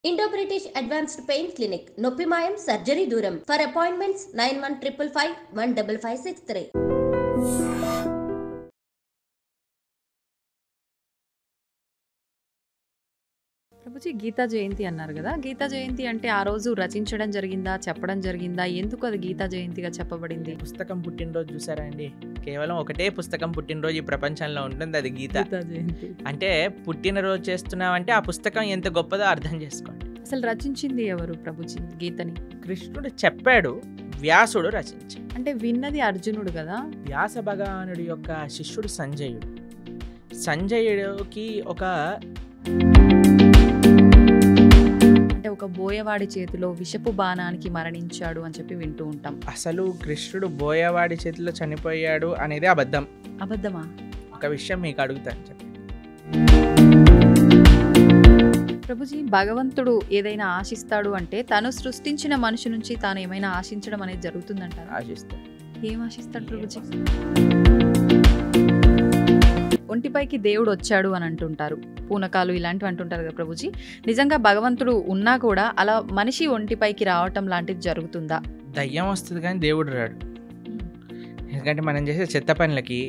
Indo British advanced pain clinic నొప్పి మాయం surgery దూరం. For appointments 9155515563. ప్రభుజీ గీతా జయంతి అన్నారు కదా, గీతా జయంతి అంటే ఆ రోజు రచించడం జరిగిందా, చెప్పడం జరిగిందా, ఎందుకు అది గీతా జయంతిగా చెప్పబడింది? పుస్తకం పుట్టినరోజు చూసారా అండి? కేవలం ఒకటే పుస్తకం పుట్టినరోజు ఈ ప్రపంచంలో ఉంటుంది, అది గీతా జయంతి. అంటే పుట్టినరోజు చేస్తున్నామంటే ఆ పుస్తకం ఎంత గొప్పదో అర్థం చేసుకోండి. అసలు రచించింది ఎవరు ప్రభుజీ గీతని? కృష్ణుడు చెప్పాడు, వ్యాసుడు రచించాడు. అంటే విన్నది అర్జునుడు కదా. వ్యాస భగవానుడి యొక్క శిష్యుడు సంజయుడు. సంజయుడికి అంటే ఒక బోయవాడి చేతిలో విషపు బాణానికి మరణించాడు అని చెప్పి వింటూ ఉంటాం. అసలు కృష్ణుడు బోయవాడి చేతిలో చనిపోయాడు అనేది అబద్ధం. అబద్ధమా? ఒక విషయం మీకు అడుగుతాను చెప్పండి. ప్రభుజీ, భగవంతుడు ఏదైనా ఆశిస్తాడు అంటే తను సృష్టించిన మనిషి నుంచి తాను ఏమైనా ఆశించడం అనేది జరుగుతుందంటారా? ఆశిస్తాను. ఏం ఆశిస్తాడు ప్రభుజీ? ఒంటిపైకి దేవుడు వచ్చాడు అని అంటుంటారు, పూనకాలు ఇలాంటివి అంటుంటారు కదా ప్రభుజీ. నిజంగా భగవంతుడు ఉన్నా కూడా అలా మనిషి ఒంటిపైకి రావటం లాంటిది జరుగుతుందా? దయ్యం వస్తుంది కానీ దేవుడు రాడు. ఎందుకంటే మనం చేసే చెత్త పనులకి,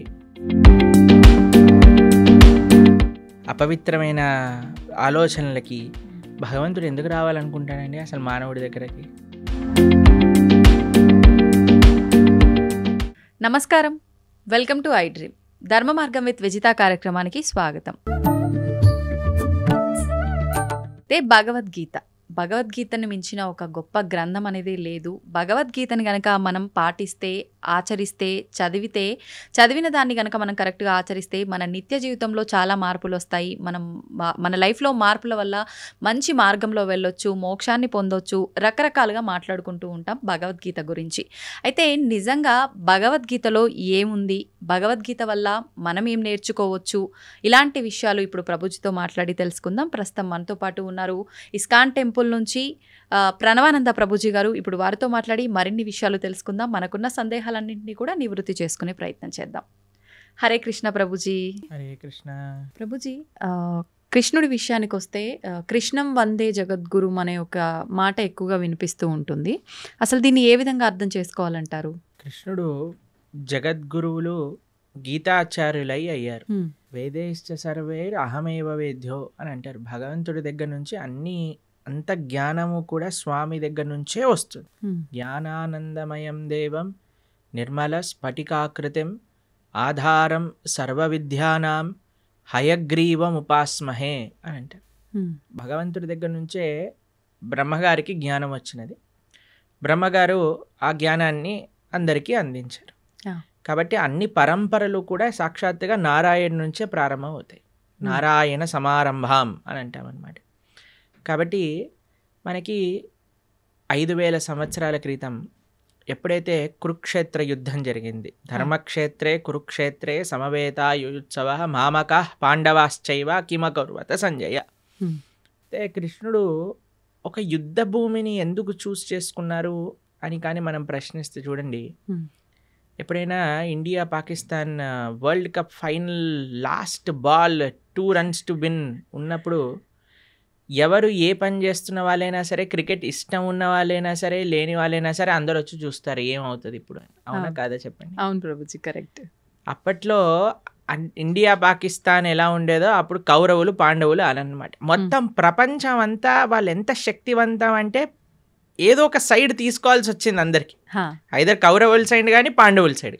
అపవిత్రమైన ఆలోచనలకి భగవంతుడు ఎందుకు రావాలనుకుంటాడండి అసలు మానవుడి దగ్గరకి? నమస్కారం, వెల్కమ్ టు ఐ డ్రీమ్. ధర్మ మార్గం విత్ విజిత కార్యక్రమానికి స్వాగతం. భగవద్గీతను మించిన ఒక గొప్ప గ్రంథం అనేది లేదు. భగవద్గీతని గనక మనం పాటిస్తే, ఆచరిస్తే, చదివిన దాన్ని గనక మనం కరెక్ట్గా ఆచరిస్తే మన నిత్య జీవితంలో చాలా మార్పులు వస్తాయి. మన లైఫ్లో మార్పుల వల్ల మంచి మార్గంలో వెళ్ళొచ్చు, మోక్షాన్ని పొందొచ్చు. రకరకాలుగా మాట్లాడుకుంటూ ఉంటాం భగవద్గీత గురించి. అయితే నిజంగా భగవద్గీతలో ఏముంది, భగవద్గీత వల్ల మనం ఏం నేర్చుకోవచ్చు, ఇలాంటి విషయాలు ఇప్పుడు ప్రభుజీతో మాట్లాడి తెలుసుకుందాం. ప్రస్తుతం మనతో పాటు ఉన్నారు ఇస్కాన్ టెంపుల్ నుంచి ప్రణవానంద ప్రభుజీ గారు. ఇప్పుడు వారితో మాట్లాడి మరిన్ని విషయాలు తెలుసుకుందాం. మనకున్న సందేహాలన్నింటినీ కూడా నివృత్తి చేసుకునే ప్రయత్నం చేద్దాం. హరే కృష్ణ ప్రభుజీ. హరే కృష్ణ ప్రభుజీ, కృష్ణుడి విషయానికి వస్తే కృష్ణం వందే జగద్గురు అనే ఒక మాట ఎక్కువగా వినిపిస్తూ ఉంటుంది. అసలు దీన్ని ఏ విధంగా అర్థం చేసుకోవాలంటారు? కృష్ణుడు జగద్గురువులు గీతాచార్యులై అయ్యారు. వేదేశ్చ సర్వేర్ అహమేవ వేద్యో అని అంటారు. భగవంతుడి దగ్గర నుంచి అంత జ్ఞానము కూడా స్వామి దగ్గర నుంచే వస్తుంది. జ్ఞానానందమయం దేవం నిర్మల స్ఫటికాకృతిం ఆధారం సర్వ విద్యానాం హయగ్రీవం ఉపాస్మహే అని అంటారు. భగవంతుడి దగ్గర నుంచే బ్రహ్మగారికి జ్ఞానం వచ్చినది. బ్రహ్మగారు ఆ జ్ఞానాన్ని అందరికీ అందించారు. కాబట్టి అన్ని పరంపరలు కూడా సాక్షాత్తుగా నారాయణ నుంచే ప్రారంభం అవుతాయి. నారాయణ సమారంభం అని అంటామన్నమాట. కాబట్టి మనకి 5000 సంవత్సరాల క్రితం ఎప్పుడైతే కురుక్షేత్ర యుద్ధం జరిగింది, ధర్మక్షేత్రే కురుక్షేత్రే సమవేతాయుత్సవ మామక పాండవాశ్చైవ కిమకర్వత సంజయ. అయితే కృష్ణుడు ఒక యుద్ధ భూమిని ఎందుకు చూస్ చేసుకున్నారు అని కానీ మనం ప్రశ్నిస్తే చూడండి, ఎప్పుడైనా India Pakistan world cup final last ball 2 runs to win ఉన్నప్పుడు ఎవరు ఏ పని చేస్తున్న వాళ్ళైనా సరే, క్రికెట్ ఇష్టం ఉన్న వాళ్ళైనా సరే, లేని వాళ్ళైనా సరే అందరూ వచ్చి చూస్తారు ఏమవుతుంది ఇప్పుడు. అవునా కాదా చెప్పండి? అవును ప్రభుజీ, కరెక్ట్. అప్పట్లో ఇండియా పాకిస్తాన్ ఎలా ఉండేదో అప్పుడు కౌరవులు పాండవులు అలన్నమాట. మొత్తం ప్రపంచం అంతా వాళ్ళు ఎంత శక్తివంతం అంటే ఏదో ఒక సైడ్ తీసుకోవాల్సి వచ్చింది అందరికి. ఐదర్ కౌరవుల సైడ్ కానీ పాండవుల సైడ్.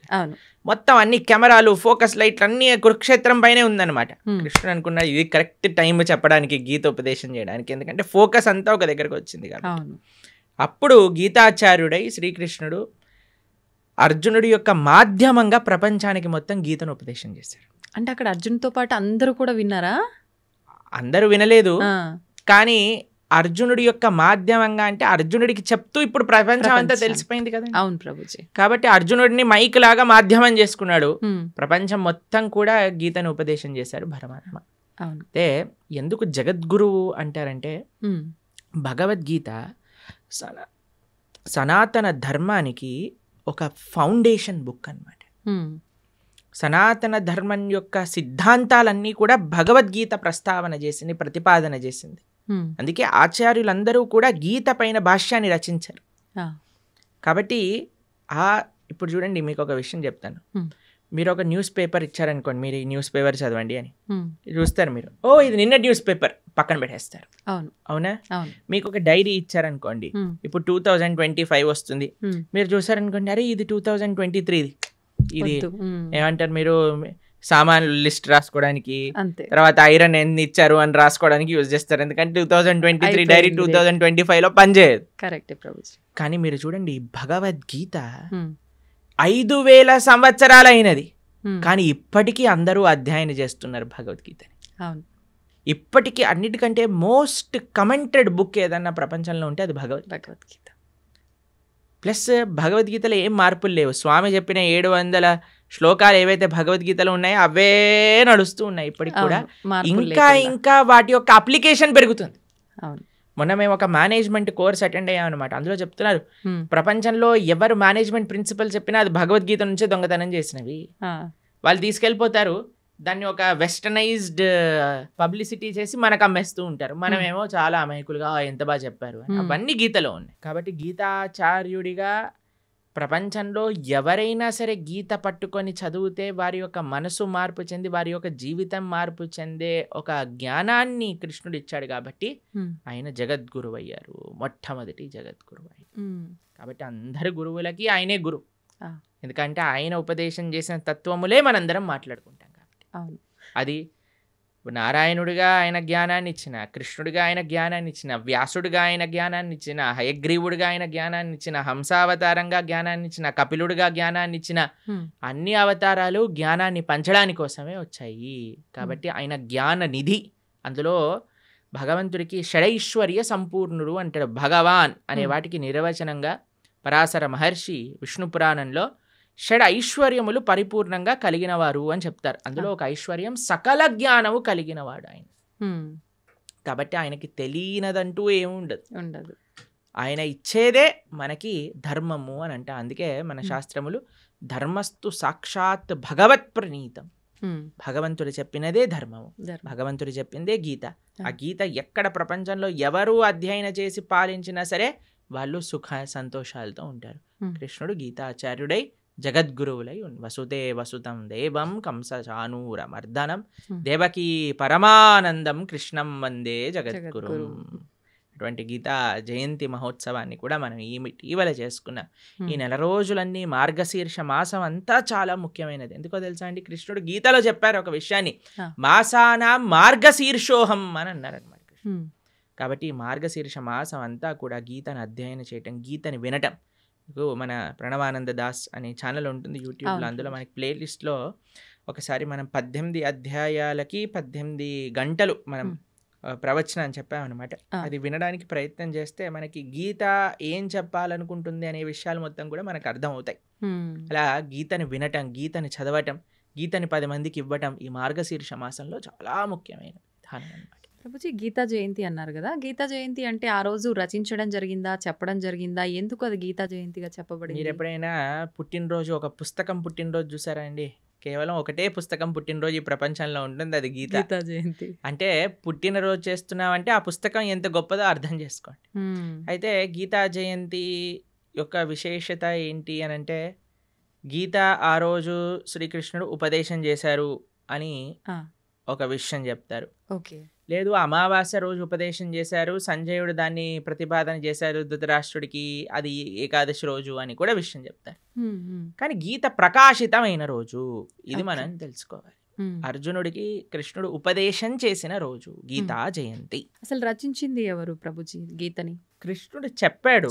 మొత్తం అన్ని కెమెరాలు, ఫోకస్ లైట్లు అన్ని కురుక్షేత్రం పైనే ఉందన్నమాట. కృష్ణుడు అనుకున్నాడు ఇది కరెక్ట్ టైం చెప్పడానికి, గీత ఉపదేశం చేయడానికి, ఎందుకంటే ఫోకస్ అంతా ఒక దగ్గరకు వచ్చింది కాబట్టి. అప్పుడు గీతాచార్యుడై శ్రీకృష్ణుడు అర్జునుడి యొక్క మాధ్యమంగా ప్రపంచానికి మొత్తం గీతను ఉపదేశం చేశారు. అంటే అక్కడ అర్జునుడితో పాటు అందరూ కూడా విన్నారా? అందరూ వినలేదు, కానీ అర్జునుడి యొక్క మాధ్యమంగా అంటే అర్జునుడికి చెప్తూ ఇప్పుడు ప్రపంచం అంతా తెలిసిపోయింది కదా. అవును ప్రభుజీ. కాబట్టి అర్జునుడిని మైక్ లాగా మాధ్యమం చేసుకున్నాడు. ప్రపంచం మొత్తం కూడా గీతను ఉపదేశం చేశాడు పరమాత్మ. అయితే ఎందుకు జగద్గురువు అంటారంటే భగవద్గీత సనాతన ధర్మానికి ఒక ఫౌండేషన్ బుక్ అన్నమాట. సనాతన ధర్మం యొక్క సిద్ధాంతాలన్నీ కూడా భగవద్గీత ప్రస్తావన చేసింది, ప్రతిపాదన చేసింది. అందుకే ఆచార్యులందరూ కూడా గీత పైన భాష్యాన్ని రచించారు. కాబట్టి ఇప్పుడు చూడండి, మీకు ఒక విషయం చెప్తాను. మీరు ఒక న్యూస్ పేపర్ ఇచ్చారనుకోండి, మీరు ఈ న్యూస్ పేపర్ చదవండి అని చూస్తారు. మీరు ఇది నిన్న న్యూస్ పేపర్ పక్కన పెట్టేస్తారు. అవునా? మీకు ఒక డైరీ ఇచ్చారనుకోండి, ఇప్పుడు 2025 వస్తుంది, మీరు చూసారనుకోండి, అరే ఇది 2023, ఇది ఏమంటారు, మీరు సామాన్లు లిస్ట్ రాసుకోవడానికి, తర్వాత ఐరన్ ఎన్ని ఇచ్చారు అని రాసుకోవడానికి యూజ్ చేస్తారు. ఎందుకంటే 2023 డైరీ 2025 లో పనిచేయదు. కానీ మీరు చూడండి, భగవద్గీత 5000 సంవత్సరాలు అయినది, కానీ ఇప్పటికీ అందరూ అధ్యయనం చేస్తున్నారు భగవద్గీతని. ఇప్పటికీ అన్నిటికంటే మోస్ట్ కమెంటెడ్ బుక్ ఏదన్నా ప్రపంచంలో ఉంటే అది భగవద్గీత. ప్లస్ భగవద్గీతలో ఏం మార్పులు లేవు. స్వామి చెప్పిన 700 శ్లోకాలు ఏవైతే భగవద్గీతలో ఉన్నాయో అవే నడుస్తూ ఉన్నాయి ఇప్పటికి కూడా. ఇంకా వాటి యొక్క అప్లికేషన్ పెరుగుతుంది. మొన్న మేము ఒక మేనేజ్మెంట్ కోర్స్ అటెండ్ అయ్యామన్నమాట. అందులో చెప్తున్నారు, ప్రపంచంలో ఎవరు మేనేజ్మెంట్ ప్రిన్సిపల్ చెప్పినా అది భగవద్గీత నుంచే దొంగతనం చేసినవి. వాళ్ళు తీసుకెళ్ళిపోతారు, దాన్ని ఒక వెస్టర్నైజ్డ్ పబ్లిసిటీ చేసి మనకు అమ్మేస్తూ ఉంటారు. మనమేమో చాలా అమాయకులుగా ఎంత బాగా చెప్పారు. అవన్నీ గీతలో ఉన్నాయి. కాబట్టి గీతాచార్యుడిగా ప్రపంచంలో ఎవరైనా సరే గీత పట్టుకొని చదివితే వారి యొక్క మనసు మార్పు చెంది, వారి యొక్క జీవితం మార్పు చెందే ఒక జ్ఞానాన్ని కృష్ణుడు ఇచ్చాడు. కాబట్టి ఆయన జగద్గురువు అయ్యారు, మొట్టమొదటి జగద్గురువు అయ్యారు. కాబట్టి అందరు గురువులకి ఆయనే గురువు. ఎందుకంటే ఆయన ఉపదేశం చేసిన తత్వములే మనందరం మాట్లాడుకుంటాం. కాబట్టి అది నారాయణుడిగా ఆయన జ్ఞానాన్ని ఇచ్చిన, కృష్ణుడిగా ఆయన జ్ఞానాన్ని ఇచ్చిన, వ్యాసుడిగా ఆయన జ్ఞానాన్ని ఇచ్చిన, హయగ్రీవుడిగా ఆయన జ్ఞానాన్ని ఇచ్చిన, హంసావతారంగా జ్ఞానాన్ని ఇచ్చిన, కపిలుడిగా జ్ఞానాన్ని ఇచ్చిన, అన్ని అవతారాలు జ్ఞానాన్ని పంచడానికి కోసమే వచ్చాయి. కాబట్టి ఆయన జ్ఞాన నిధి. అందులో భగవంతుడికి షడైశ్వర్య సంపూర్ణుడు అంటాడు. భగవాన్ అనే వాటికి నిర్వచనంగా పరాశర మహర్షి విష్ణు పురాణంలో షడ్ ఐశ్వర్యములు పరిపూర్ణంగా కలిగినవారు అని చెప్తారు. అందులో ఒక ఐశ్వర్యం సకల జ్ఞానము కలిగినవాడు ఆయన. కాబట్టి ఆయనకి తెలియనదంటూ ఏముండదు. ఆయన ఇచ్చేదే మనకి ధర్మము అని అంట. అందుకే మన శాస్త్రములు ధర్మస్తు సాక్షాత్ భగవత్ ప్రణీతం. భగవంతుడు చెప్పినదే ధర్మము, భగవంతుడు చెప్పిందే గీత. ఆ గీత ఎక్కడ ప్రపంచంలో ఎవరు అధ్యయనం చేసి పాలించినా సరే వాళ్ళు సుఖ సంతోషాలతో ఉంటారు. కృష్ణుడు గీతాచార్యుడై జగద్గురువులై వసుదే వసుతం దేవం కంస చానూర మర్దనం దేవకీ పరమానందం కృష్ణం వందే జగద్గురు. అటువంటి గీతా జయంతి మహోత్సవాన్ని కూడా మనం ఇటీవల చేసుకున్నాం. ఈ నెల రోజులన్నీ మార్గశీర్ష మాసం అంతా చాలా ముఖ్యమైనది. ఎందుకో తెలుసా అండి, కృష్ణుడు గీతలో చెప్పారు ఒక విషయాన్ని, మాసానా మార్గశీర్షోహం అని అన్నారనమాట. కాబట్టి ఈ మార్గశీర్ష మాసం అంతా కూడా గీతను అధ్యయనం చేయటం, గీతని వినటం. మన ప్రణవానంద దాస్ అనే ఛానల్ ఉంటుంది యూట్యూబ్లో. అందులో మనకి ప్లేలిస్ట్లో ఒకసారి మనం 18 అధ్యాయాలకి 18 గంటలు మనం ప్రవచనం అని చెప్పామన్నమాట. అది వినడానికి ప్రయత్నం చేస్తే మనకి గీత ఏం చెప్పాలనుకుంటుంది అనే విషయాలు మొత్తం కూడా మనకు అర్థమవుతాయి. అలా గీతని వినటం, గీతని చదవటం, గీతని 10 మందికి ఇవ్వటం ఈ మార్గశీర్ష మాసంలో చాలా ముఖ్యమైన విధానం అన్నమాట. ప్రభుజీ, గీతా జయంతి అన్నారు కదా, గీతా జయంతి అంటే ఆ రోజు రచించడం జరిగిందా, చెప్పడం జరిగిందా, ఎందుకు అది గీతా జయంతిగా చెప్పబడింది? మీరు ఎప్పుడైనా పుట్టినరోజు, ఒక పుస్తకం పుట్టినరోజు చూసారా అండి? కేవలం ఒకటే పుస్తకం పుట్టినరోజు ఈ ప్రపంచంలో ఉంటుంది, అది గీతా జయంతి. అంటే పుట్టినరోజు చేస్తున్నామంటే ఆ పుస్తకం ఎంత గొప్పదో అర్థం చేసుకోండి. అయితే గీతా జయంతి యొక్క విశేషత ఏంటి అని అంటే, గీత ఆ రోజు శ్రీకృష్ణుడు ఉపదేశం చేశారు అని ఒక విషయం చెప్తారు. లేదు, అమావాస్య రోజు ఉపదేశం చేశారు, సంజయుడు దాన్ని ప్రతిపాదన చేశారు ధృతరాష్ట్రుడికి, అది ఏకాదశి రోజు అని కూడా విషయం చెప్తారు. కానీ గీత ప్రకాశితమైన రోజు ఇది మనం తెలుసుకోవాలి. అర్జునుడికి కృష్ణుడు ఉపదేశం చేసిన రోజు గీతా జయంతి. అసలు రచించింది ఎవరు ప్రభుజీ గీతని? కృష్ణుడు చెప్పాడు,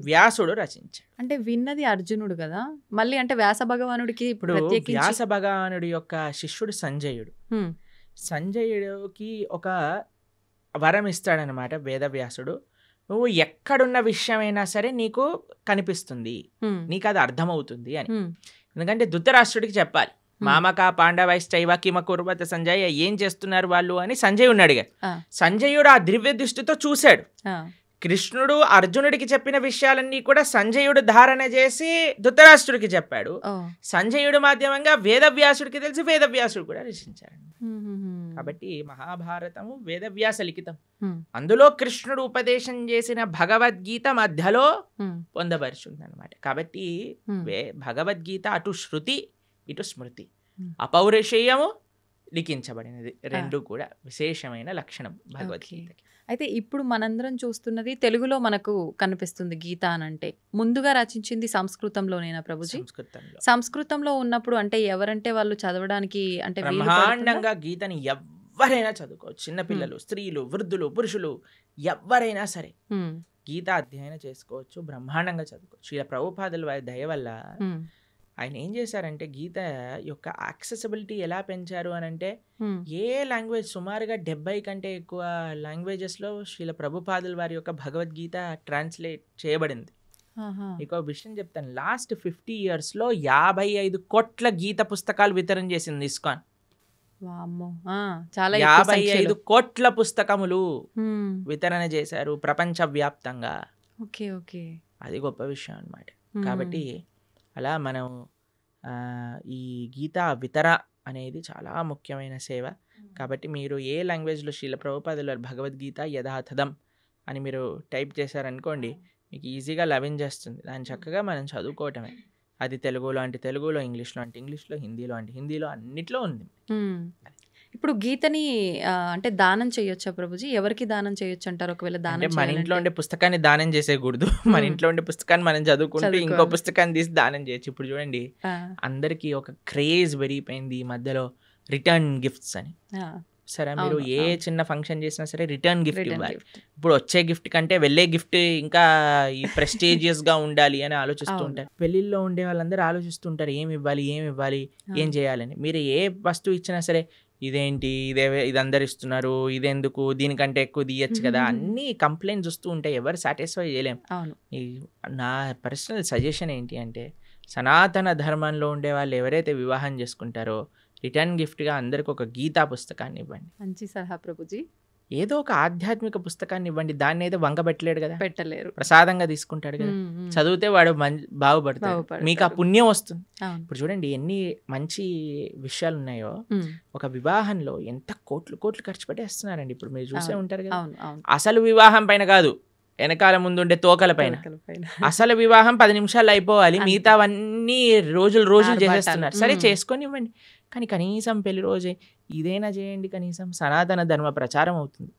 వ్యాసుడు రచించాడు. అంటే విన్నది అర్జునుడు కదా, మళ్ళీ అంటే వ్యాస భగవానుడికి ఇప్పుడు వ్యాస భగవానుడి యొక్క శిష్యుడు సంజయుడు. సంజయుడికి ఒక వరం ఇస్తాడనమాట వేదవ్యాసుడు. నువ్వు ఎక్కడున్న విషయమైనా సరే నీకు కనిపిస్తుంది, నీకు అది అర్థమవుతుంది అని. ఎందుకంటే ధృతరాష్ట్రుడికి చెప్పాలి, మామక పాండవైశ్చైవ కిమ కుర్వత సంజయ్, ఏం చేస్తున్నారు వాళ్ళు అని సంజయుడిని అడిగారు. సంజయుడు ఆ దివ్య దృష్టితో చూశాడు. కృష్ణుడు అర్జునుడికి చెప్పిన విషయాలన్నీ కూడా సంజయుడు ధారణ చేసి ధృతరాష్ట్రుడికి చెప్పాడు. సంజయుడు మాధ్యమంగా వేదవ్యాసుడికి తెలిసి వేదవ్యాసుడు కూడా రచించాడు. కాబట్టి మహాభారతము వేదవ్యాస లిఖితం. అందులో కృష్ణుడు ఉపదేశం చేసిన భగవద్గీత మధ్యలో పొందపరిచింది అనమాట. కాబట్టి భగవద్గీత అటు శృతి ఇటు స్మృతి, అపౌరుషేయము లిఖించబడినది. రెండు కూడా విశేషమైన లక్షణం భగవద్గీతకి. అయితే ఇప్పుడు మనందరం చూస్తున్నది తెలుగులో మనకు కనిపిస్తుంది గీత అనంటే. ముందుగా రచించింది సంస్కృతంలోనేనా ప్రభుజీ? సంస్కృతంలో ఉన్నప్పుడు అంటే ఎవరంటే వాళ్ళు చదవడానికి అంటే బ్రహ్మాండంగా గీతని ఎవరైనా చదువుకోవచ్చు. చిన్నపిల్లలు, స్త్రీలు, వృద్ధులు, పురుషులు ఎవరైనా సరే గీత అధ్యయనం చేసుకోవచ్చు, బ్రహ్మాండంగా చదువుకోవచ్చు. ఇలా ప్రభుపాదుల వారి దయ వల్ల ఆయన ఏం చేశారంటే గీత యొక్క యాక్సెసిబిలిటీ ఎలా పెంచారు అని అంటే, ఏ లాంగ్వేజ్ సుమారుగా 70 కంటే ఎక్కువ లాంగ్వేజెస్లో శ్రీల ప్రభుపాదుల వారి యొక్క భగవద్గీత ట్రాన్స్లేట్ చేయబడింది. ఇంకో విషయం చెప్తాను, లాస్ట్ 50 yearsలో 55 కోట్ల గీత పుస్తకాలు వితరణ చేసింది ఇస్కాన్. 55 కోట్ల పుస్తకములు వితరణ చేశారు ప్రపంచవ్యాప్తంగా. అది గొప్ప విషయం అన్నమాట. కాబట్టి అలా మనం ఈ గీతా వితర అనేది చాలా ముఖ్యమైన సేవ. కాబట్టి మీరు ఏ లాంగ్వేజ్లో శ్రీల ప్రభుపాదుల భగవద్గీత యథాతథం అని మీరు టైప్ చేశారనుకోండి, మీకు ఈజీగా లభించేస్తుంది. దాన్ని చక్కగా మనం చదువుకోవటమే. అది తెలుగులో అంటే తెలుగులో, ఇంగ్లీష్లో అంటే ఇంగ్లీష్లో, హిందీలో అంటే హిందీలో, అన్నిట్లో ఉంది. ఇప్పుడు గీతని అంటే దానం చేయొచ్చా ప్రభుజీ? ఎవరికి దానం చేయొచ్చు అంటారు? ఒకవేళ దానం మన ఇంట్లో ఉండే పుస్తకాన్ని దానం చేసేయకూడదు. మన ఇంట్లో ఉండే పుస్తకాన్ని మనం చదువుకుంటూ ఇంకో పుస్తకాన్ని తీసి దానం చేయొచ్చు. ఇప్పుడు చూడండి, అందరికి ఒక క్రేజ్ పెరిగిపోయింది ఈ మధ్యలో రిటర్న్ గిఫ్ట్స్ అని. సరే, మీరు ఏ చిన్న ఫంక్షన్ చేసినా సరే రిటర్న్ గిఫ్ట్ ఇవ్వాలి. ఇప్పుడు వచ్చే గిఫ్ట్ కంటే వెళ్ళే గిఫ్ట్ ఇంకా ఈ ప్రెస్టీజియస్ గా ఉండాలి అని ఆలోచిస్తూ ఉంటారు. పెళ్లిల్లో ఉండే వాళ్ళందరూ ఆలోచిస్తుంటారు ఏమి ఇవ్వాలి, ఏం చేయాలని. మీరు ఏ వస్తువు ఇచ్చినా సరే ఇదేంటి, ఇది అందరు ఇస్తున్నారు, ఇదెందుకు, దీనికంటే ఎక్కువ తీయచ్చు కదా, అన్ని కంప్లైంట్స్ వస్తూ ఉంటాయి. ఎవరు సాటిస్ఫై చేయలేం. నా పర్సనల్ సజెషన్ ఏంటి అంటే, సనాతన ధర్మంలో ఉండే వాళ్ళు ఎవరైతే వివాహం చేసుకుంటారో రిటర్న్ గిఫ్ట్గా అందరికి ఒక గీతా పుస్తకాన్ని ఇవ్వండి. మంచి సలహా ప్రభుజీ. ఏదో ఒక ఆధ్యాత్మిక పుస్తకాన్ని ఇవ్వండి. దాన్ని అయితే వంక పెట్టలేడు కదా, పెట్టలేరు, ప్రసాదంగా తీసుకుంటాడు కదా. చదివితే వాడు బాగుపడతాడు, మీకు ఆ పుణ్యం వస్తుంది. ఇప్పుడు చూడండి ఎన్ని మంచి విషయాలు ఉన్నాయో. ఒక వివాహంలో ఎంత కోట్లు ఖర్చు పెట్టేస్తున్నారండి. ఇప్పుడు మీరు చూసే ఉంటారు కదా. అసలు వివాహం పైన కాదు, వెనకాల ముందుండే తోకల పైన. అసలు వివాహం 10 నిమిషాలు అయిపోవాలి, మిగతావన్నీ రోజులు చేసేస్తున్నారు. సరే చేసుకొని ఇవ్వండి, కానీ కనీసం పెళ్లి రోజే ఇదైనా చేయండి. కనీసం సనాతన ధర్మ ప్రచారం అవుతుంది,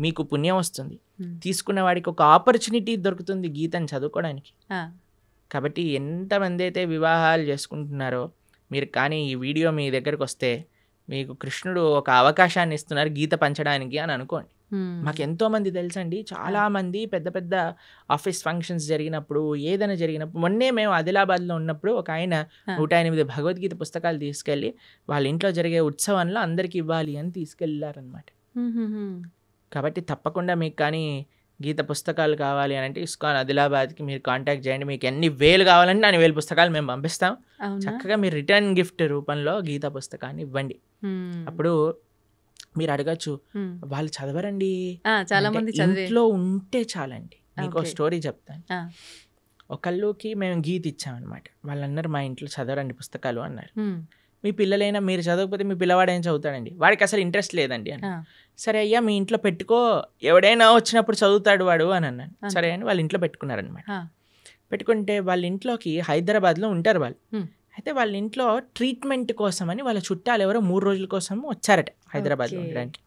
మీకు పుణ్యం వస్తుంది, తీసుకున్న వాడికి ఒక ఆపర్చునిటీ దొరుకుతుంది గీతను చదువుకోవడానికి. కాబట్టి ఎంతమంది అయితే వివాహాలు చేసుకుంటున్నారో మీరు, కానీ ఈ వీడియో మీ దగ్గరకు వస్తే మీకు కృష్ణుడు ఒక అవకాశాన్ని ఇస్తున్నారు గీత పంచడానికి అని అనుకోండి. మాకు ఎంతో మంది తెలుసండి, చాలా మంది పెద్ద ఆఫీస్ ఫంక్షన్స్ జరిగినప్పుడు, ఏదైనా జరిగినప్పుడు, మొన్నే మేము ఆదిలాబాద్లో ఉన్నప్పుడు ఒక ఆయన 108 భగవద్గీత పుస్తకాలు తీసుకెళ్ళి వాళ్ళ ఇంట్లో జరిగే ఉత్సవంలో అందరికి ఇవ్వాలి అని తీసుకెళ్ళారనమాట. కాబట్టి తప్పకుండా మీకు కానీ గీత పుస్తకాలు కావాలి అని అంటే ఇస్కాన్ ఆదిలాబాద్కి మీరు కాంటాక్ట్ చేయండి. మీకు ఎన్ని వేలు కావాలంటే అన్ని 1000 పుస్తకాలు మేము పంపిస్తాం. చక్కగా మీరు రిటర్న్ గిఫ్ట్ రూపంలో గీత పుస్తకాన్ని ఇవ్వండి. అప్పుడు మీరు అడగచ్చు, వాళ్ళు చదవరండి, చాలా మంది ఇంట్లో ఉంటే చాలండి. మీకు ఒక స్టోరీ చెప్తాను. ఒకళ్ళకి మేము గీత ఇచ్చామన్నమాట. వాళ్ళు అన్నారు మా ఇంట్లో చదవరండి పుస్తకాలు అన్నారు. మీ పిల్లలైనా మీరు చదవకపోతే మీ పిల్లవాడు ఏం చదువుతాడండి, వాడికి అసలు ఇంట్రెస్ట్ లేదండి అని. సరే అయ్యా మీ ఇంట్లో పెట్టుకో, ఎవడైనా వచ్చినప్పుడు చదువుతాడు వాడు అని అన్నాను. సరే అని వాళ్ళ ఇంట్లో పెట్టుకున్నారనమాట. పెట్టుకుంటే వాళ్ళ ఇంట్లోకి హైదరాబాద్లో ఉంటారు వాళ్ళు. అయితే వాళ్ళ ఇంట్లో ట్రీట్మెంట్ కోసం అని వాళ్ళ చుట్టాలు ఎవరో 3 రోజుల కోసం వచ్చారట హైదరాబాద్లో ఉండడానికి.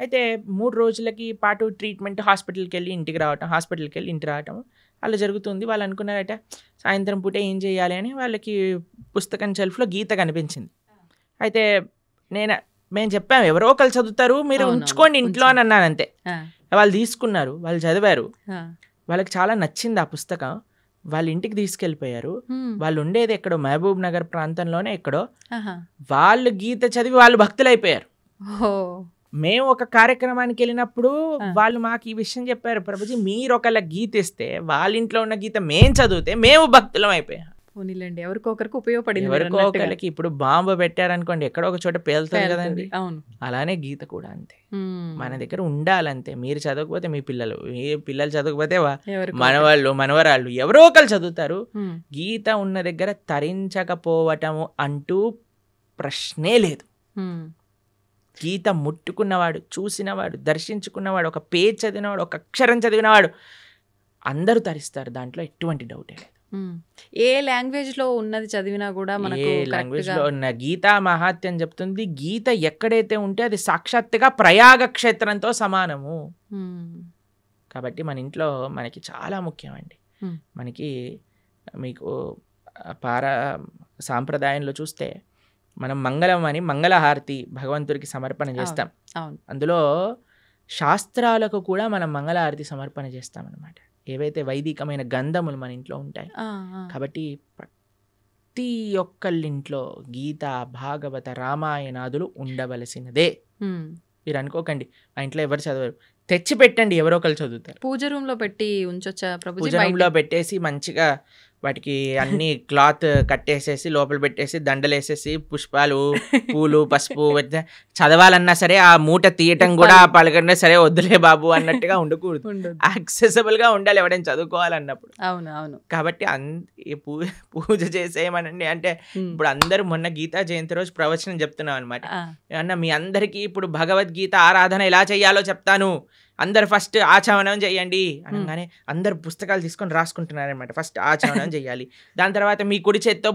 అయితే 3 రోజులకి పాటు ట్రీట్మెంట్, హాస్పిటల్కి వెళ్ళి ఇంటికి రావటం, హాస్పిటల్కి వెళ్ళి ఇంటికి రావటం అలా జరుగుతుంది. వాళ్ళు అనుకున్నారట సాయంత్రం పూట ఏం చేయాలి అని. వాళ్ళకి పుస్తకం షెల్ఫ్లో గీత కనిపించింది. అయితే మేము చెప్పాము ఎవరో ఒకళ్ళు చదువుతారు, మీరు ఉంచుకోండి ఇంట్లో అని అన్నాను. అంతే. వాళ్ళు తీసుకున్నారు, వాళ్ళు చదివారు, వాళ్ళకి చాలా నచ్చింది ఆ పుస్తకం. వాళ్ళ ఇంటికి తీసుకెళ్ళిపోయారు. వాళ్ళు ఉండేది ఎక్కడో మహబూబ్ నగర్ ప్రాంతంలోనే ఎక్కడో. వాళ్ళు గీత చదివి వాళ్ళు భక్తులైపోయారు. మేము ఒక కార్యక్రమానికి వెళ్ళినప్పుడు వాళ్ళు మాకు ఈ విషయం చెప్పారు, ప్రభుజీ మీరు ఒకళ్ళ గీత ఇస్తే వాళ్ళ ఇంట్లో ఉన్న గీత మేము చదివితే మేము భక్తులం అయిపోయాం. ఎవరికొకరికి ఉపయోగపడింది. ఎవరికొకరికి ఇప్పుడు బాంబు పెట్టారనుకోండి ఎక్కడో ఒక చోట పేలుతుంది కదండి. అలానే గీత కూడా అంతే, మన దగ్గర ఉండాలంతే. మీరు చదవకపోతే మీ పిల్లలు చదవకపోతే మనవాళ్ళు మనవరాళ్ళు ఎవరో ఒకళ్ళు చదువుతారు. గీత ఉన్న దగ్గర తరించకపోవటము అంటూ ప్రశ్నే లేదు. గీత ముట్టుకున్నవాడు, చూసినవాడు, దర్శించుకున్నవాడు, ఒక పేజ్ చదివినవాడు, ఒక అక్షరం చదివినవాడు అందరూ తరిస్తారు, దాంట్లో ఎటువంటి డౌటే లేదు. ఏ లాంగ్వేజ్ లో ఉన్నది చదివినా కూడా మనకు ఏ లాంగ్వేజ్ లో ఉన్న గీతా మహాత్యం చెప్తుంది, గీత ఎక్కడైతే ఉంటే అది సాక్షాత్తుగా ప్రయాగ క్షేత్రంతో సమానము. కాబట్టి మన ఇంట్లో మనకి చాలా ముఖ్యం అండి. మనకి మీకు సాంప్రదాయంలో చూస్తే మనం మంగళం అని మంగళహారతి భగవంతుడికి సమర్పణ చేస్తాం. అందులో శాస్త్రాలకు కూడా మనం మంగళహారతి సమర్పణ చేస్తాం అన్నమాట. ఏవైతే వైదికమైన గంధములు మన ఇంట్లో ఉంటాయి. కాబట్టి ప్రతి ఒక్కళ్ళింట్లో గీత, భాగవత, రామాయణాదులు ఉండవలసినదే. మీరు అనుకోకండి మా ఇంట్లో ఎవరు చదవరు, తెచ్చి పెట్టండి, ఎవరో ఒకరు చదువుతారు. పూజ రూమ్ లో పెట్టి ఉంచొచ్చా ప్రభుజీ? పూజ రూమ్ లో పెట్టేసి మంచిగా వాటికి అన్ని క్లాత్ కట్టేసేసి లోపల పెట్టేసి దండలేసేసి పుష్పాలు, పూలు, పసుపు చదవాలన్నా సరే ఆ మూట తీయటం కూడా పలకన్నా సరే వద్దులే బాబు అన్నట్టుగా ఉండకూడదు. యాక్సెసిబుల్ గా ఉండాలి ఎవడైనా చదువుకోవాలన్నప్పుడు. అవును. కాబట్టి పూజ చేసేయమనండి అంటే ఇప్పుడు అందరూ మొన్న గీతా జయంతి రోజు ప్రవచనం చెప్తున్నాం అనమాట. ఏమన్నా మీ అందరికీ ఇప్పుడు భగవద్గీత ఆరాధన ఎలా చేయాలో చెప్తాను, అందరు ఫస్ట్ ఆచమనం చేయండి అనగానే అందరు పుస్తకాలు తీసుకొని రాసుకుంటున్నారనమాట. ఫస్ట్ ఆచమనం చేయాలి, దాని తర్వాత మీ కుడి చేత్తో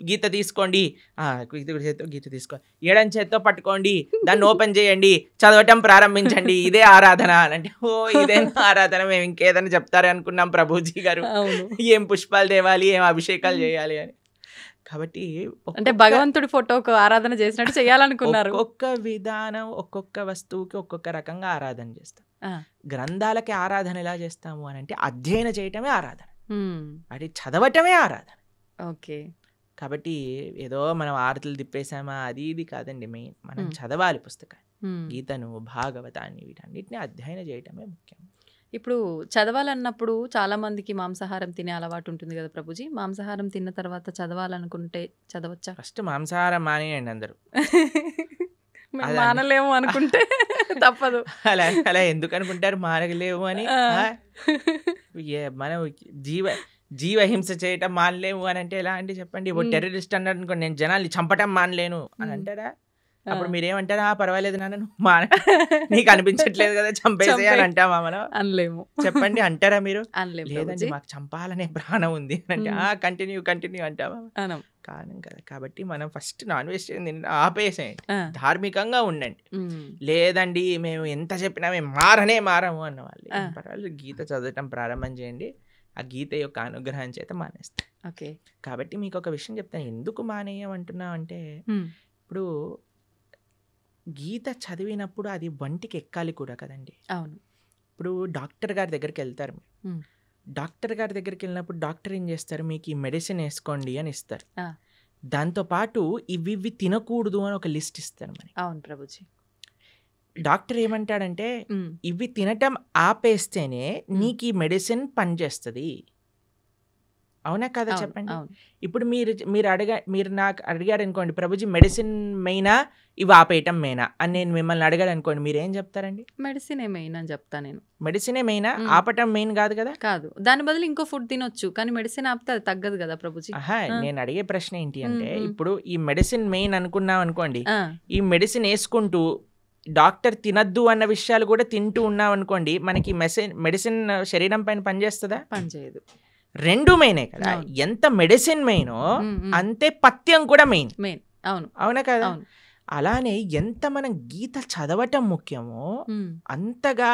గీత తీసుకోండి, కుడి చేత్తో గీత తీసుకోండి, ఎడం చేత్తో పట్టుకోండి, దాన్ని ఓపెన్ చేయండి, చదవటం ప్రారంభించండి, ఇదే ఆరాధన అంటే ఓ ఇదే ఆరాధన, మేము ఇంకేదైనా చెప్తారు అనుకున్నాం ప్రభుజీ గారు, ఏం పుష్పాలు తేవాలి, ఏం అభిషేకాలు చేయాలి అని. కాబట్టి అంటే భగవంతుడి ఫోటోకు ఆరాధన చేసినట్టు చేయాలనుకున్నారు. ఒక్కొక్క విధానం ఒక్కొక్క వస్తువుకి ఒక్కొక్క రకంగా ఆరాధన చేస్తాం. గ్రంథాలకి ఆరాధన ఎలా చేస్తాము అని అంటే అధ్యయనం చేయటమే ఆరాధన, అది చదవటమే ఆరాధన. ఓకే. కాబట్టి ఏదో మనం ఆరతులు తిప్పేసామా అది ఇది కాదండి. మెయిన్ మనం చదవాలి పుస్తకాన్ని, గీతను, భాగవతాన్ని, వీటన్నిటిని అధ్యయనం చేయటమే ముఖ్యం. ఇప్పుడు చదవాలన్నప్పుడు చాలా మందికి మాంసాహారం తినే అలవాటు ఉంటుంది కదా ప్రభుజీ, మాంసాహారం తిన్న తర్వాత చదవాలనుకుంటే చదవచ్చా? ఫస్ట్ మాంసాహారం మానేయండి అందరూ. మానలేము అనుకుంటే తప్పదు. అలా ఎందుకు అనుకుంటారు మానలేము అని? మనం జీవహింస చేయటం మానలేము అని అంటే ఎలా అండి చెప్పండి? ఇప్పుడు టెర్రరిస్ట్ అన్నాడు అనుకోండి, నేను జనాల్ని చంపటం మానలేను అని అంటారా? అప్పుడు మీరేమంటారా? పర్వాలేదు నాన్న, నీకు అనిపించట్లేదు కదా చంపేసే అని అంటామా మనం? అనలేము. చెప్పండి, అంటారా మీరు? అనలేము. లేదండి మాకు చంపాలనే ప్రాణం ఉంది అంటే కంటిన్యూ అంటామా? కాను కదా. కాబట్టి మనం ఫస్ట్ నాన్ వెజిటేరియన్ ఆపేసేయండి, ధార్మికంగా ఉండండి. లేదండి మేము ఎంత చెప్పినా మేము మారము అన్న వాళ్ళు పర్వాలేదు, గీత చదవటం ప్రారంభం చేయండి, ఆ గీత యొక్క అనుగ్రహం చేత మానేస్తాం. ఓకే. కాబట్టి మీకు ఒక విషయం చెప్తాను, ఎందుకు మానేయమంటున్నాం అంటే ఇప్పుడు గీత చదివినప్పుడు అది వంటికి ఎక్కాలి కూడా కదండి. అవును. ఇప్పుడు డాక్టర్ గారి దగ్గరికి వెళ్తారు, డాక్టర్ గారి దగ్గరికి వెళ్ళినప్పుడు డాక్టర్ ఏం చేస్తారు, మీకు ఈ మెడిసిన్ వేసుకోండి అని ఇస్తారు, దాంతోపాటు ఇవి తినకూడదు అని ఒక లిస్ట్ ఇస్తారు మనకి. అవును ప్రభుజీ. డాక్టర్ ఏమంటాడంటే ఇవి తినటం ఆపేస్తేనే నీకు ఈ మెడిసిన్ పనిచేస్తుంది. అవునా కదా చెప్పండి. ఇప్పుడు మీరు నాకు అడిగారు అనుకోండి, ప్రభుజీ మెడిసిన్ మెయినా ఇవి ఆపేయటం మెయినా అని నేను మిమ్మల్ని అడిగాడు అనుకోండి, మీరు ఏం చెప్తారండి? మెడిసినే మెయిన్ అని చెప్తా నేను. మెడిసినే మెయినా, ఆపటం మెయిన్ కాదు కదా? కాదు, దాని బదులు ఇంకో ఫుడ్ తినొచ్చు, కానీ మెడిసిన్ ఆపితే అది తగ్గదు కదా ప్రభుజీ. నేను అడిగే ప్రశ్న ఏంటి అంటే, ఇప్పుడు ఈ మెడిసిన్ మెయిన్ అనుకున్నాం అనుకోండి, ఈ మెడిసిన్ వేసుకుంటూ డాక్టర్ తినద్దు అన్న విషయాలు కూడా తింటూ ఉన్నాం అనుకోండి, మనకి మెడిసిన్ శరీరం పైన పనిచేస్తుందా? పనిచేయదు. రెండు మెయినే కదా. ఎంత మెడిసిన్ మెయినో అంతే పథ్యం కూడా మెయిన్. అవునా కదా? అలానే ఎంత మనం గీత చదవటం ముఖ్యమో అంతగా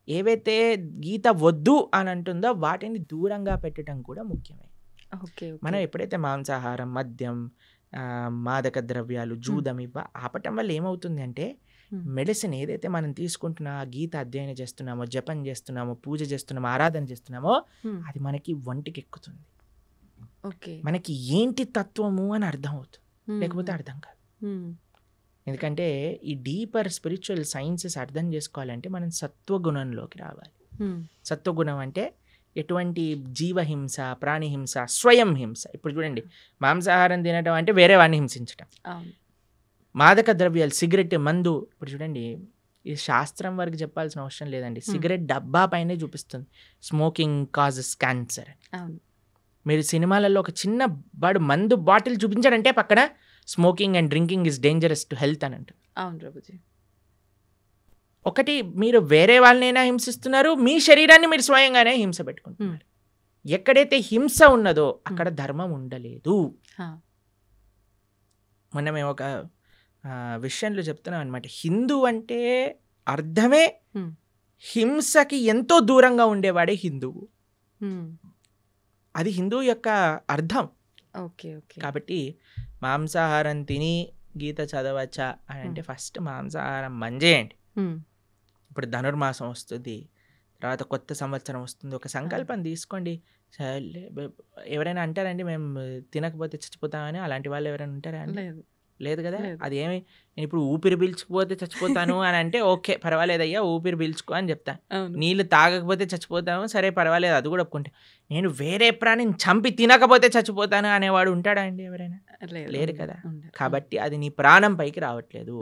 ఏవైతే గీత వద్దు అని అంటుందో వాటిని దూరంగా పెట్టడం కూడా ముఖ్యమే. మనం ఎప్పుడైతే మాంసాహారం, మద్యం, మాదక ద్రవ్యాలు, జూదం ఇవ్వ ఆపటం వల్ల ఏమవుతుంది అంటే, మెడిసిన్ ఏదైతే మనం తీసుకుంటున్నా, గీత అధ్యయనం చేస్తున్నామో, జపం చేస్తున్నామో, పూజ చేస్తున్నామో, ఆరాధన చేస్తున్నామో అది మనకి వంటికి ఎక్కుతుంది. మనకి ఏంటి తత్వము అని అర్థం అవుతుంది, లేకపోతే అర్థం కాదు. ఎందుకంటే ఈ డీపర్ స్పిరిచువల్ సైన్సెస్ అర్థం చేసుకోవాలంటే మనం సత్వగుణంలోకి రావాలి. సత్వగుణం అంటే ఎటువంటి జీవహింస, ప్రాణిహింస, స్వయం హింస. ఇప్పుడు చూడండి, మాంసాహారం తినడం అంటే వేరే వాడిని హింసించడం, మాదక ద్రవ్యాలు, సిగరెట్, మందు. ఇప్పుడు చూడండి, ఇది శాస్త్రం వరకు చెప్పాల్సిన అవసరం లేదండి, సిగరెట్ డబ్బా పైనే చూపిస్తుంది స్మోకింగ్ కాజెస్ క్యాన్సర్. మీరు సినిమాలలో ఒక చిన్న వాడు మందు బాటిల్ చూపించాడంటే పక్కన smoking and drinking is dangerous to health అని అంటారు. అవును ప్రభుజీ. ఒకటి మీరు వేరే వాళ్ళనైనా హింసిస్తున్నారు, మీ శరీరాన్ని మీరు స్వయంగానే హింస పెట్టుకుంటున్నారు. ఎక్కడైతే హింస ఉన్నదో అక్కడ ధర్మం ఉండలేదు. మొన్న మేము ఒక విషయంలో చెప్తున్నాం అనమాట. హిందూ అంటే అర్థమే హింసకి ఎంతో దూరంగా ఉండేవాడే హిందువు. అది హిందూ యొక్క అర్థం. కాబట్టి మాంసాహారం తిని గీత చదవచ్చా అని అంటే ఫస్ట్ మాంసాహారం మంజేయండి. ఇప్పుడు ధనుర్మాసం వస్తుంది, తర్వాత కొత్త సంవత్సరం వస్తుంది, ఒక సంకల్పం తీసుకోండి. ఎవరైనా అంటారండి మేము తినకపోతే చచ్చిపోతామని? అలాంటి వాళ్ళు ఎవరైనా ఉంటారా అండి? లేదు కదా. అది ఏమి నేను ఇప్పుడు ఊపిరి పీల్చుకుపోతే చచ్చిపోతాను అని అంటే ఓకే పర్వాలేదయ్యా ఊపిరి పీల్చుకో అని చెప్తాను. నీళ్ళు తాగకపోతే చచ్చిపోతాము, సరే పర్వాలేదు, అది కూడా ఒప్పుకుంటే. నేను వేరే ప్రాణిని చంపి తినకపోతే చచ్చిపోతాను అనేవాడు ఉంటాడా అండి ఎవరైనా? లేరు కదా. కాబట్టి అది నీ ప్రాణం పైకి రావట్లేదు,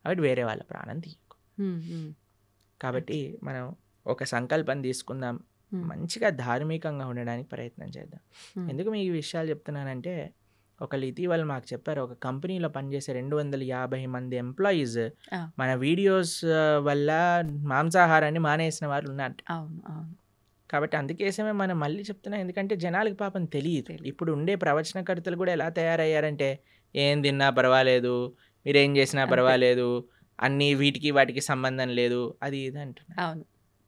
కాబట్టి వేరే వాళ్ళ ప్రాణం తీయకు. కాబట్టి మనం ఒక సంకల్పం తీసుకుందాం, మంచిగా ధార్మికంగా ఉండడానికి ప్రయత్నం చేద్దాం. ఎందుకు మీకు ఈ విషయాలు చెప్తున్నానంటే, ఒకళ్ళు ఇటీవల మాకు చెప్పారు, ఒక కంపెనీలో పనిచేసే 250 మంది ఎంప్లాయీస్ మన వీడియోస్ వల్ల మాంసాహారాన్ని మానేసిన వాళ్ళు ఉన్నారు. కాబట్టి అందుకేసమే మనం మళ్ళీ చెప్తున్నాం, ఎందుకంటే జనాలకి పాపం తెలియదు. ఇప్పుడు ఉండే ప్రవచనకర్తలు కూడా ఎలా తయారయ్యారంటే, ఏం తిన్నా పర్వాలేదు, మీరేం చేసినా పర్వాలేదు, అన్నీ వీటికి వాటికి సంబంధం లేదు, అది ఇది అంటున్నారు.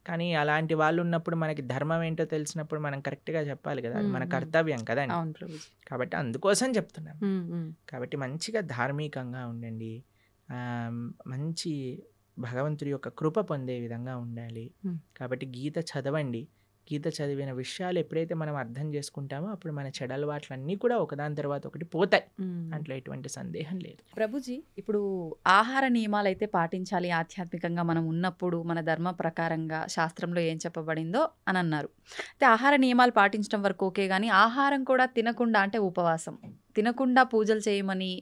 కానీ అలాంటి వాళ్ళు ఉన్నప్పుడు మనకి ధర్మం ఏంటో తెలిసినప్పుడు మనం కరెక్ట్గా చెప్పాలి కదా, అది మన కర్తవ్యం కదండి. కాబట్టి అందుకోసం చెప్తున్నాం. కాబట్టి మంచిగా ధార్మికంగా ఉండండి, మంచి భగవంతుడి యొక్క కృప పొందే విధంగా ఉండాలి. కాబట్టి గీత చదవండి. గీత చదివిన విషయాలు ఎప్పుడైతే మనం అర్థం చేసుకుంటామో అప్పుడు మన చెడలవాట్లన్నీ కూడా ఒకదాని తర్వాత ఒకటి పోతాయి, దాంట్లో ఎటువంటి సందేహం లేదు. ప్రభుజీ, ఇప్పుడు ఆహార నియమాలు అయితే పాటించాలి ఆధ్యాత్మికంగా మనం ఉన్నప్పుడు, మన ధర్మ ప్రకారంగా శాస్త్రంలో ఏం చెప్పబడిందో అని అన్నారు. అయితే ఆహార నియమాలు పాటించడం వరకు ఓకే, కానీ ఆహారం కూడా తినకుండా, అంటే ఉపవాసం తినకుండా పూజలు చేయమని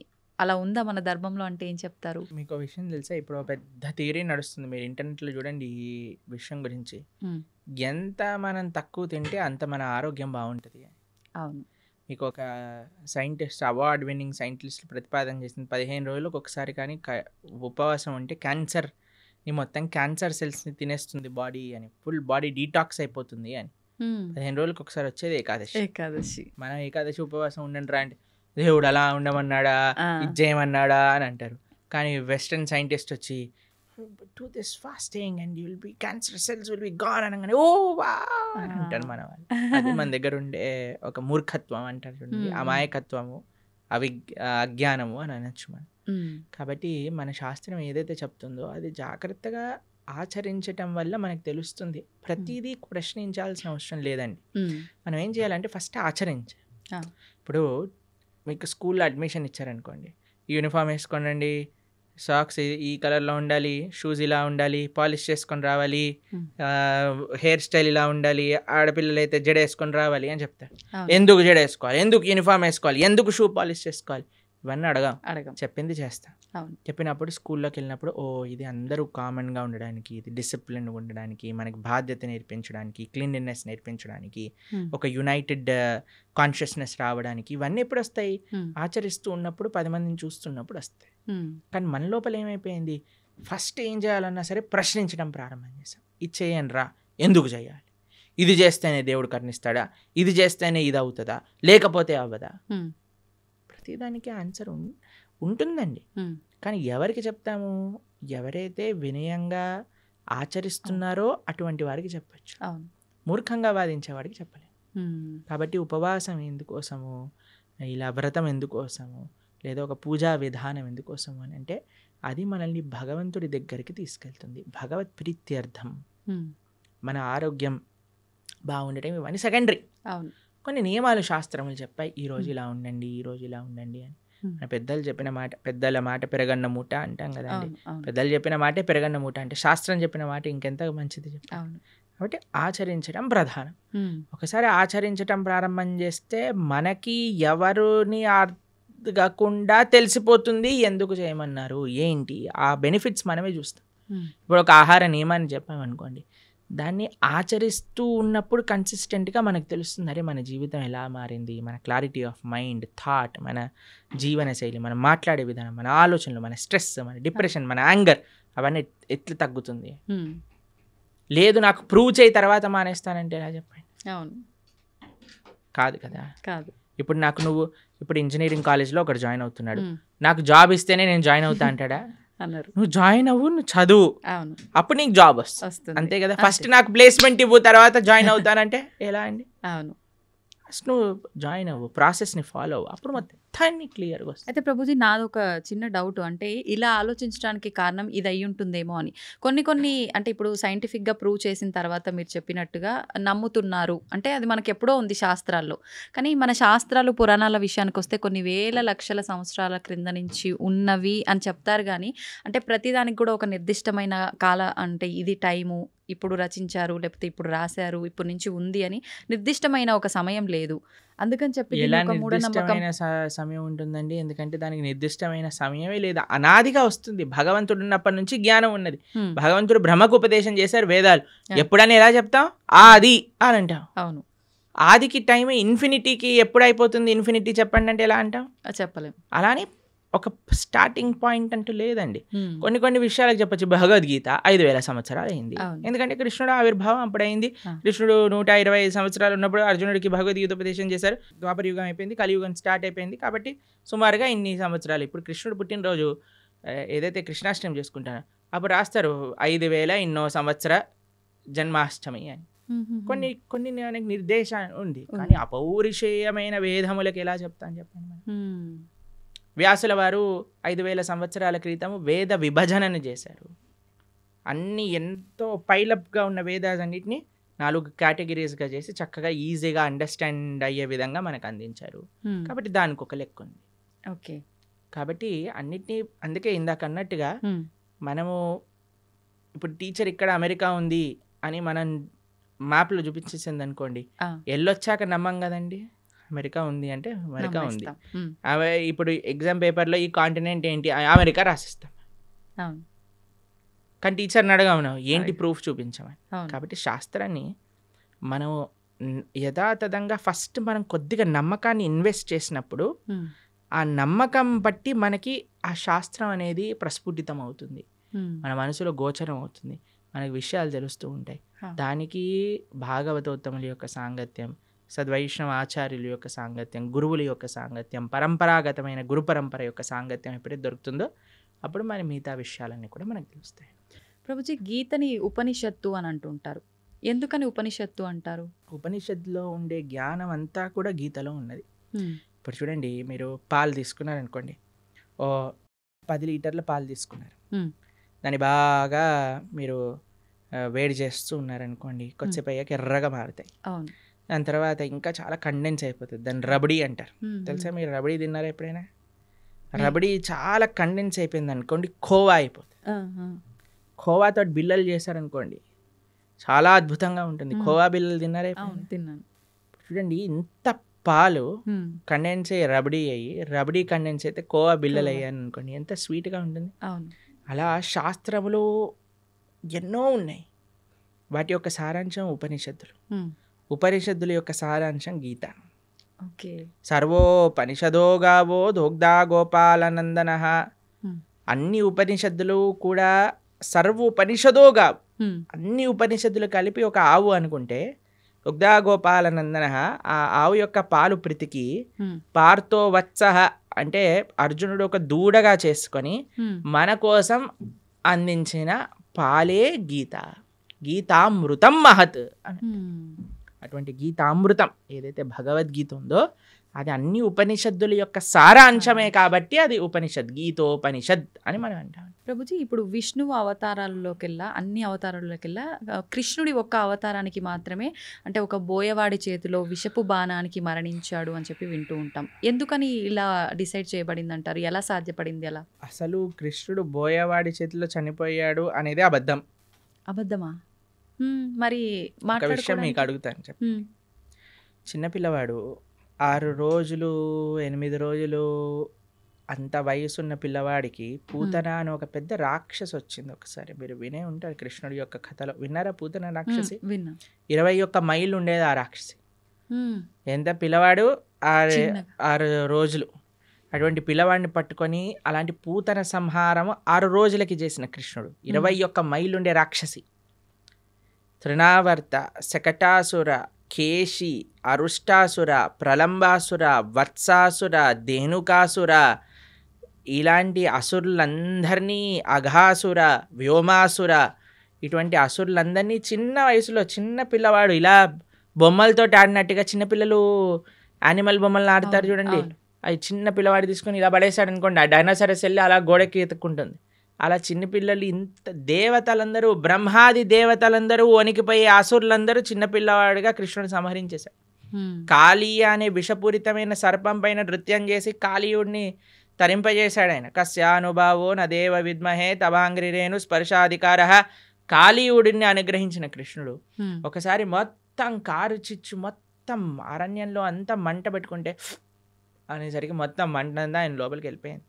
అలా ఉందా మన ధర్మంలో? అంటే ఏం చెప్తారు? మీకు విషయం తెలుసా, ఇప్పుడు పెద్ద థియరీ నడుస్తుంది, మీరు ఇంటర్నెట్లో చూడండి ఈ విషయం గురించి. ఎంత మనం తక్కువ తింటే అంత మన ఆరోగ్యం బాగుంటుంది. అవును. మీకు ఒక సైంటిస్ట్, అవార్డ్ విన్నింగ్ సైంటిస్ట్ ప్రతిపాదన చేసింది, 15 రోజులకు ఒకసారి కానీ ఉపవాసం ఉంటే క్యాన్సర్ని మొత్తం క్యాన్సర్ సెల్స్ని తినేస్తుంది బాడీ అని, ఫుల్ బాడీ డీటాక్స్ అయిపోతుంది అని. 15 రోజులకు ఒకసారి వచ్చేది ఏకాదశి. మనం ఏకాదశి ఉపవాసం ఉండండి రా అంటే దేవుడు అలా ఉండమన్నాడా, ఇది చేయమన్నాడా అని అంటారు. కానీ వెస్టర్న్ సైంటిస్ట్ వచ్చి do this fasting and you will be cancer cells will be gone అనగానే ఓ వా అని అంటారు మన వాళ్ళు. అది మన దగ్గర ఉండే ఒక మూర్ఖత్వం అంటారు చూడండి, అమాయకత్వము, అజ్ఞానము అని అనొచ్చు మనం. కాబట్టి మన శాస్త్రం ఏదైతే చెప్తుందో అది జాగ్రత్తగా ఆచరించటం వల్ల మనకు తెలుస్తుంది. ప్రతిదీ ప్రశ్నించాల్సిన అవసరం లేదండి. మనం ఏం చేయాలంటే ఫస్ట్ ఆచరించాలి. ఇప్పుడు మీకు స్కూల్లో అడ్మిషన్ ఇచ్చారనుకోండి, యూనిఫామ్ వేసుకోండి, సాక్స్ ఈ కలర్లో ఉండాలి, షూస్ ఇలా ఉండాలి, పాలిష్ చేసుకొని రావాలి, హెయిర్ స్టైల్ ఇలా ఉండాలి, ఆడపిల్లలు అయితే జడ వేసుకొని రావాలి అని చెప్తారు. ఎందుకు జడ వేసుకోవాలి, ఎందుకు యూనిఫామ్ వేసుకోవాలి, ఎందుకు షూ పాలిష్ చేసుకోవాలి, ఇవన్నీ అడగం, చెప్పింది చేస్తాం. చెప్పినప్పుడు స్కూల్లోకి వెళ్ళినప్పుడు ఓ ఇది అందరూ కామన్గా ఉండడానికి, ఇది డిసిప్లిన్గా ఉండడానికి, మనకి బాధ్యత నేర్పించడానికి, క్లీన్లీనెస్ నేర్పించడానికి, ఒక యునైటెడ్ కాన్షియస్నెస్ రావడానికి, ఇవన్నీ ఎప్పుడు వస్తాయి? ఆచరిస్తూ ఉన్నప్పుడు, 10 మందిని చూస్తున్నప్పుడు వస్తాయి. కానీ మన లోపల ఏమైపోయింది, ఫస్ట్ ఏం చేయాలన్నా సరే ప్రశ్నించడం ప్రారంభం చేసాం. ఇది చేయండి రా, ఎందుకు చేయాలి, ఇది చేస్తేనే దేవుడు కరుణిస్తాడా, ఇది చేస్తేనే ఇది అవుతుందా, లేకపోతే అవ్వదా? ప్రతిదానికి ఆన్సర్ ఉంటుందండి. కానీ ఎవరికి చెప్తాము? ఎవరైతే వినయంగా ఆచరిస్తున్నారో అటువంటి వారికి చెప్పచ్చు, మూర్ఖంగా వాదించేవాడికి చెప్పలేము. కాబట్టి ఉపవాసం ఎందుకోసము, ఇలా వ్రతం ఎందుకోసము, లేదా ఒక పూజా విధానం ఎందుకోసము అని అంటే అది మనల్ని భగవంతుడి దగ్గరికి తీసుకెళ్తుంది, భగవత్ ప్రీత్యర్థం. మన ఆరోగ్యం బాగుండటం ఇవన్నీ సెకండరీ. కొన్ని నియమాలు శాస్త్రములు చెప్పాయి, ఈరోజు ఇలా ఉండండి, ఈరోజు ఇలా ఉండండి అని. పెద్దలు చెప్పిన మాట, పెద్దల మాట పెరగన్న మూట అంటాం కదండి. పెద్దలు చెప్పిన మాటే పెరగన్న మూట అంటే శాస్త్రం చెప్పిన మాట ఇంకెంత మంచిది చెప్పాలి. కాబట్టి ఆచరించడం ప్రధానం. ఒకసారి ఆచరించడం ప్రారంభం చేస్తే మనకి ఎవరిని అడగకుండా తెలిసిపోతుంది ఎందుకు చేయమన్నారు ఏంటి, ఆ బెనిఫిట్స్ మనమే చూస్తాం. ఇప్పుడు ఒక ఆహార నియమాన్ని చెప్పామనుకోండి, దాన్ని ఆచరిస్తూ ఉన్నప్పుడు కన్సిస్టెంట్గా మనకు తెలుస్తుంది, అరే మన జీవితం ఎలా మారింది, మన క్లారిటీ ఆఫ్ మైండ్, థాట్, మన జీవన శైలి, మనం మాట్లాడే విధానం, మన ఆలోచనలు, మన స్ట్రెస్, మన డిప్రెషన్, మన యాంగర్ అవన్నీ ఎట్లా తగ్గుతుంది? ఉమ్, లేదు నాకు ప్రూవ్ చేయి తర్వాత మానేస్తానంటే ఎలా చెప్పండి? అవును, కాదు కదా. కాదు. ఇప్పుడు నువ్వు ఇప్పుడు ఇంజనీరింగ్ కాలేజ్లో ఒకటి జాయిన్ అవుతున్నాడు, ఉమ్, నాకు జాబ్ ఇస్తేనే నేను జాయిన్ అవుతా అంటాడా? అన్నారు. నువ్వు జాయిన్ అవ్వు, నువ్వు చదువు, అవును, అప్పుడు నీకు జాబ్ వస్తుంది. వస్తుంది. అంతే కదా. ఫస్ట్ నాకు ప్లేస్మెంట్ ఇవ్వు తర్వాత జాయిన్ అవుతానంటే ఎలా అండి? అవును. ఫస్ట్ నువ్వు జాయిన్ అవ్వు, ప్రాసెస్ని ఫాలో అవ్వు, అప్పుడు మొత్తాన్ని క్లియర్గా వస్తుంది. అయితే ప్రభుజీ నాది ఒక చిన్న డౌట్, అంటే ఇలా ఆలోచించడానికి కారణం ఇది అయి ఉంటుందేమో అని. కొన్ని అంటే ఇప్పుడు సైంటిఫిక్గా ప్రూవ్ చేసిన తర్వాత మీరు చెప్పినట్టుగా నమ్ముతున్నారు అంటే అది మనకి ఎప్పుడో ఉంది శాస్త్రాల్లో. కానీ మన శాస్త్రాలు పురాణాల విషయానికి వస్తే కొన్ని వేల లక్షల సంవత్సరాల క్రింద నుంచి ఉన్నవి అని చెప్తారు. కానీ అంటే ప్రతిదానికి కూడా ఒక నిర్దిష్టమైన అంటే ఇది టైము, ఇప్పుడు రచించారు లేకపోతే ఇప్పుడు రాశారు, ఇప్పటి నుంచి ఉంది అని నిర్దిష్టమైన ఒక సమయం లేదు. అందుకని చెప్పి ఎలా దీన్ని ఒక మూఢనమ్మకం. నిర్దిష్టమైన సమయం ఉంటుందండి? ఎందుకంటే దానికి నిర్దిష్టమైన సమయమే లేదు, అనాదిగా వస్తుంది. భగవంతుడు ఉన్నప్పటి నుంచి జ్ఞానం ఉన్నది. హ్మ్. భగవంతుడు బ్రహ్మకు ఉపదేశం చేశారు వేదాలు. Yeah. ఎప్పుడని ఎలా చెప్తాం? ఆది అని అంటాం. అవును, ఆదికి టైం ఇన్ఫినిటీకి ఎప్పుడు అయిపోతుంది? ఇన్ఫినిటీ చెప్పండి అంటే ఎలా అంటాం? చెప్పలేం. అలానే ఒక స్టార్టింగ్ పాయింట్ అంటూ లేదండి. హ్మ్. కొన్ని విషయాలకు చెప్పొచ్చు. భగవద్గీత 5,000 సంవత్సరాలు అయింది. అవును. ఎందుకంటే కృష్ణుడు ఆవిర్భావం అప్పుడైంది. ఆ. కృష్ణుడు 125 సంవత్సరాలు ఉన్నప్పుడు అర్జునుడికి భగవద్గీత ఉపదేశం చేశారు. ద్వాపర యుగం అయిపోయింది, కలియుగం స్టార్ట్ అయిపోయింది. కాబట్టి సుమారుగా ఇన్ని సంవత్సరాలు. ఇప్పుడు కృష్ణుడు పుట్టినరోజు ఏదైతే కృష్ణాష్టమి చేసుకుంటారో అప్పుడు రాస్తారు 5,000 ఇన్నో సంవత్సర జన్మాష్టమి అని. కొన్ని మనకి నిర్దేశం ఉంది. కానీ అపౌరుషేయమైన వేదములకు ఎలా చెప్తాను చెప్పండి మనం? వ్యాసుల వారు 5,000 సంవత్సరాల క్రితం వేద విభజనను చేశారు. అన్నీ ఎంతో పైలప్గా ఉన్న వేదాలన్నింటినీ 4 కేటగిరీస్గా చేసి చక్కగా ఈజీగా అండర్స్టాండ్ అయ్యే విధంగా మనకు అందించారు. కాబట్టి దానికి ఒక లెక్క ఉంది. ఓకే. కాబట్టి అన్నిటినీ అందుకే ఇందాక అన్నట్టుగా మనము ఇప్పుడు టీచర్ ఇక్కడ అమెరికా ఉంది అని మనం మ్యాప్లో చూపించేసింది అనుకోండి, వెళ్ళొచ్చాక నమ్మం కదండి. అమెరికా ఉంది అంటే అమెరికా ఉంది. ఇప్పుడు ఎగ్జామ్ పేపర్లో ఈ కాంటినెంట్ ఏంటి, అమెరికా రాసిస్తాం. కానీ టీచర్ని అడగమను ఏంటి ప్రూఫ్ చూపించమని. కాబట్టి శాస్త్రాన్ని మనం యథాతథంగా ఫస్ట్ మనం కొద్దిగా నమ్మకాన్ని ఇన్వెస్ట్ చేసినప్పుడు ఆ నమ్మకం బట్టి మనకి ఆ శాస్త్రం అనేది ప్రస్ఫుటితం అవుతుంది, మన మనసులో గోచరం అవుతుంది, మనకి విషయాలు తెలుస్తూ ఉంటాయి. దానికి భాగవతోత్తముల యొక్క సాంగత్యం, సద్వైష్ణవ ఆచార్యుల యొక్క సాంగత్యం, గురువుల యొక్క సాంగత్యం, పరంపరాగతమైన గురు పరంపర యొక్క సాంగత్యం ఎప్పుడైతే దొరుకుతుందో అప్పుడు మన మిగతా విషయాలన్నీ కూడా మనకు తెలుస్తాయి. ప్రభుజీ, గీతని ఉపనిషత్తు అని అంటుంటారు. ఎందుకని ఉపనిషత్తు అంటారు? ఉపనిషత్తులో ఉండే జ్ఞానం అంతా కూడా గీతలో ఉన్నది. ఇప్పుడు చూడండి, మీరు పాలు తీసుకున్నారనుకోండి, ఓ 10 లీటర్ల పాలు తీసుకున్నారు, దాన్ని బాగా మీరు వేడి చేస్తూ ఉన్నారనుకోండి, కొద్దిసేపు అయ్యాక ఎర్రగా మారుతాయి. దాని తర్వాత ఇంకా చాలా కండెన్స్ అయిపోతుంది, దాన్ని రబడీ అంటారు. తెలుసా? మీరు రబడీ తిన్నారా ఎప్పుడైనా? రబడీ చాలా కండెన్స్ అయిపోయింది అనుకోండి, ఖోవా అయిపోతుంది. ఖోవాతో బిల్లలు చేశారనుకోండి, చాలా అద్భుతంగా ఉంటుంది. ఖోవా బిల్లలు తిన్నారా? తిన్నాను. చూడండి, ఇంత పాలు కండెన్స్ అయ్యి రబడీ కండెన్స్ అయితే ఖోవా బిల్లలు అయ్యాను అనుకోండి, ఎంత స్వీట్గా ఉంటుంది. అలా శాస్త్రములు ఎన్నో ఉన్నాయి, వాటి యొక్క సారాంశం ఉపనిషత్తులు. ఉపనిషత్తుల యొక్క సారాంశం గీత. సర్వోపనిషదో గావో దోగ్ధా గోపాలనందన. అన్ని ఉపనిషత్తులు కూడా సర్వోపనిషదో గావు, అన్ని ఉపనిషత్తులు కలిపి ఒక ఆవు అనుకుంటే, దుగ్ధా గోపాలనందన, ఆ ఆవు యొక్క పాలు ప్రీతికి పార్థో వత్సః అంటే అర్జునుడు ఒక దూడగా చేసుకొని మన కోసం అందించిన పాలే గీత. గీతామృతం మహత్ అని. అటువంటి గీతామృతం ఏదైతే భగవద్గీత ఉందో అది అన్ని ఉపనిషత్తుల యొక్క సారాంశమే, కాబట్టి అది ఉపనిషత్, గీతోపనిషత్ అని మనం అంటాం. ప్రభుజీ, ఇప్పుడు విష్ణువు అవతారాల్లోకెల్లా, అన్ని అవతారాల్లోకెల్లా కృష్ణుడి ఒక్క అవతారానికి మాత్రమే అంటే ఒక బోయవాడి చేతిలో విషపు బాణానికి మరణించాడు అని చెప్పి వింటూ ఉంటాం. ఎందుకని ఇలా డిసైడ్ చేయబడింది అంటారు? ఎలా సాధ్యపడింది అలా? అసలు కృష్ణుడు బోయవాడి చేతిలో చనిపోయాడు అనేది అబద్ధం. అబద్ధమా? మరి ఒక విషయం మీకు అడుగుతాను చెప్పి. చిన్నపిల్లవాడు 6 రోజులు 8 రోజులు అంత వయసున్న పిల్లవాడికి పూతన అని ఒక పెద్ద రాక్షసి వచ్చింది. ఒకసారి మీరు వినే ఉంటారు కృష్ణుడి యొక్క కథలో. విన్నారా పూతన రాక్షసి? 21 మైళ్ళు ఉండేది ఆ రాక్షసి. ఎంత పిల్లవాడు 6 రోజులు అటువంటి పిల్లవాడిని పట్టుకొని అలాంటి పూతన సంహారం 6 రోజులకి చేసిన కృష్ణుడు. 21 మైలుండే రాక్షసి తృణావర్త, శకటాసుర, కేశి, అరుష్టాసుర, ప్రలంబాసుర, వత్సాసుర, ధేనుకాసుర ఇలాంటి అసురులందరినీ, అఘాసుర, వ్యోమాసుర ఇటువంటి అసురులందరినీ చిన్న వయసులో చిన్న పిల్లవాడు ఇలా బొమ్మలతో ఆడినట్టుగా చిన్నపిల్లలు యానిమల్ బొమ్మలను ఆడతారు చూడండి, అది చిన్న పిల్లవాడు తీసుకొని ఇలా పడేశాడు అనుకోండి, ఆ డైనోసారస్ వెళ్ళి అలా గోడకి ఎత్తుక్కుంటుంది. అలా చిన్నపిల్లలు ఇంత దేవతలందరూ, బ్రహ్మాది దేవతలందరూ వణికిపోయి అసురులందరూ చిన్నపిల్లవాడిగా కృష్ణుడు సంహరించేశాడు. కాళీయ అనే విషపూరితమైన సర్పం పైన నృత్యం చేసి కాళీయుడిని తరింపజేశాడు ఆయన. కస్యానుభావో నదేవ విద్మహే తవాంగ్రిరేణు స్పర్శాధికార. కాళీయుడిని అనుగ్రహించిన కృష్ణుడు ఒకసారి మొత్తం కారు చిచ్చు మొత్తం అరణ్యంలో అంతా మంట పెట్టుకుంటే అనేసరికి మొత్తం మంట అంతా ఆయన లోపలికి వెళ్ళిపోయింది.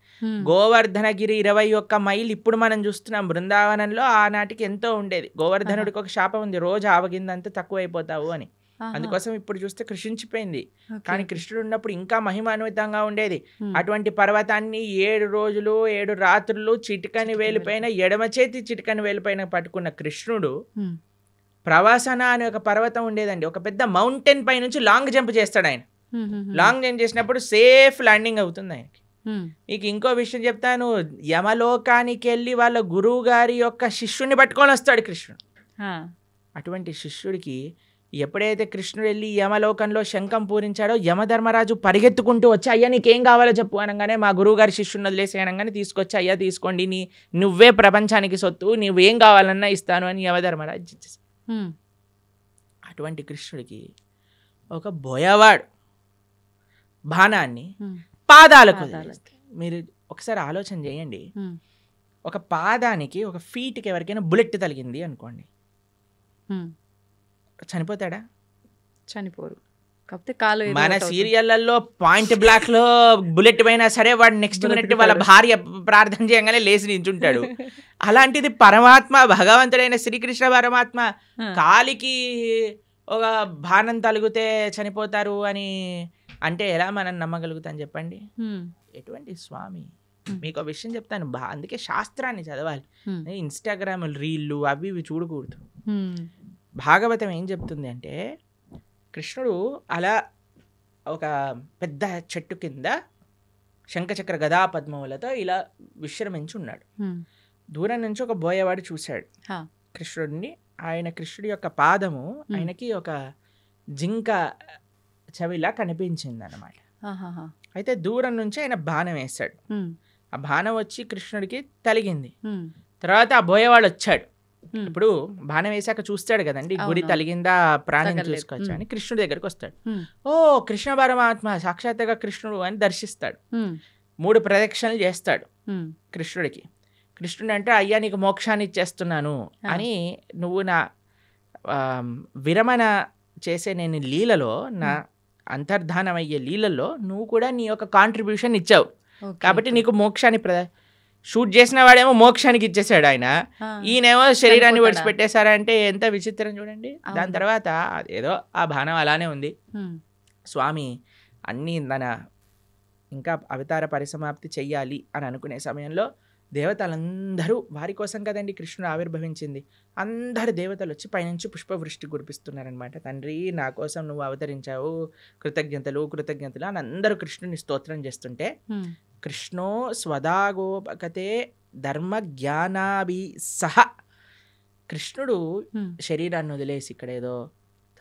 గోవర్ధనగిరి 21 మైలు ఇప్పుడు మనం చూస్తున్నాం. బృందావనంలో ఆనాటికి ఎంతో ఉండేది. గోవర్ధనుడికి ఒక శాపం ఉంది, రోజు ఆవగిందంతా తక్కువైపోతావు అని. అందుకోసం ఇప్పుడు చూస్తే కృషించిపోయింది. కానీ కృష్ణుడు ఉన్నప్పుడు ఇంకా మహిమాన్వితంగా ఉండేది. అటువంటి పర్వతాన్ని 7 రోజులు 7 రాత్రులు చిటికని వేలిపైన, ఎడమ చేతి చిటికని వేలిపైన పట్టుకున్న కృష్ణుడు ప్రవాసన అనే ఒక పర్వతం ఉండేదండి. ఒక పెద్ద మౌంటైన్ పై నుంచి లాంగ్ జంప్ చేస్తాడు ఆయన. లాంగ్ జంప్ చేసినప్పుడు సేఫ్ ల్యాండింగ్ అవుతుంది ఆయనకి. మీకు ఇంకో విషయం చెప్తాను, యమలోకానికి వెళ్ళి వాళ్ళ గురువు గారి యొక్క శిష్యుడిని పట్టుకొని వస్తాడు కృష్ణుడు. అటువంటి శిష్యుడికి ఎప్పుడైతే కృష్ణుడు వెళ్ళి యమలోకంలో శంఖం పూరించాడో యమధర్మరాజు పరిగెత్తుకుంటూ వచ్చి, అయ్యా నీకేం కావాలో చెప్పు అనగానే, మా గురువు గారి శిష్యుని వదిలేసి అనగానే తీసుకొచ్చి, అయ్యా తీసుకోండి, నువ్వే ప్రపంచానికి సొత్తు, నువ్వేం కావాలన్నా ఇస్తాను అని యమధర్మరాజు ఇచ్చేసి. అటువంటి కృష్ణుడికి ఒక బోయవాడు బాణాన్ని పాదాలకు, మీరు ఒకసారి ఆలోచన చేయండి, ఒక పాదానికి ఒక ఫీట్కి ఎవరికైనా బుల్లెట్ తగిలింది అనుకోండి, చనిపోతాడా? చనిపోరు. కాకపోతే కాలు మన సీరియళ్లలో పాయింట్ బ్లాక్ లో బుల్లెట్ పోయినా సరే వాడు నెక్స్ట్ మినిట్ వాళ్ళ భార్య ప్రార్థన చేయగానే లేచి నించుంటాడు. అలాంటిది పరమాత్మ, భగవంతుడైన శ్రీకృష్ణ పరమాత్మ కాలికి ఒక బాణం తలిగితే చనిపోతారు అని అంటే ఎలా మనం నమ్మగలుగుతాం చెప్పండి? ఎటువంటి స్వామి. మీకు ఒక విషయం చెప్తాను, అందుకే శాస్త్రాన్ని చదవాలి. ఇన్స్టాగ్రామ్ రీళ్ళు అవి ఇవి చూడకూడదు. భాగవతం ఏం చెప్తుంది అంటే, కృష్ణుడు అలా ఒక పెద్ద చెట్టు కింద శంఖచక్ర గదా పద్మములతో ఇలా విశ్రమించి ఉన్నాడు. దూరం నుంచి ఒక బోయవాడు చూశాడు కృష్ణుడిని. కృష్ణుడి యొక్క పాదము ఆయనకి ఒక జింక చెవిలా కనిపించింది అన్నమాట. అయితే దూరం నుంచి ఆయన బాణం వేశాడు. ఆ బాణం వచ్చి కృష్ణుడికి తలిగింది. తర్వాత ఆ బోయవాడు వచ్చాడు. ఇప్పుడు బాణం వేసాక చూస్తాడు కదండి, గురి తలిగిందా, ప్రాణం చూసుకోవచ్చు అని కృష్ణుడి దగ్గరికి వస్తాడు. ఓ కృష్ణ పరమాత్మ సాక్షాత్తుగా కృష్ణుడు అని దర్శిస్తాడు. 3 ప్రదక్షిణలు చేస్తాడు కృష్ణుడికి. కృష్ణుడు అంటే, అయ్యా నీకు మోక్షాన్ని ఇచ్చేస్తున్నాను అని, నువ్వు నా విరమణ చేసే నేను లీలలో, నా అంతర్ధానం అయ్యే లీలలో నువ్వు కూడా నీ యొక్క కాంట్రిబ్యూషన్ ఇచ్చావు కాబట్టి నీకు మోక్షాన్ని షూట్ చేసిన వాడేమో మోక్షానికి ఇచ్చేసాడు ఆయన, ఈయనేమో శరీరాన్ని విడిచిపెట్టేశారంటే ఎంత విచిత్రం చూడండి. దాని తర్వాత ఏదో ఆ బాణం అలానే ఉంది. స్వామి అన్నీ ఇంకా అవతార పరిసమాప్తి చెయ్యాలి అని అనుకునే సమయంలో దేవతలందరూ, వారి కోసం కదండి కృష్ణుడు ఆవిర్భవించింది, అందరు దేవతలు వచ్చి పైనుంచి పుష్పవృష్టి కురిపిస్తున్నారనమాట. తండ్రి నా కోసం నువ్వు అవతరించావు, కృతజ్ఞతలు కృతజ్ఞతలు అని అందరూ కృష్ణుని స్తోత్రం చేస్తుంటే, కృష్ణో స్వదాగోపకతే ధర్మ జ్ఞానాభి సహ, కృష్ణుడు శరీరాన్ని వదిలేసి ఇక్కడ ఏదో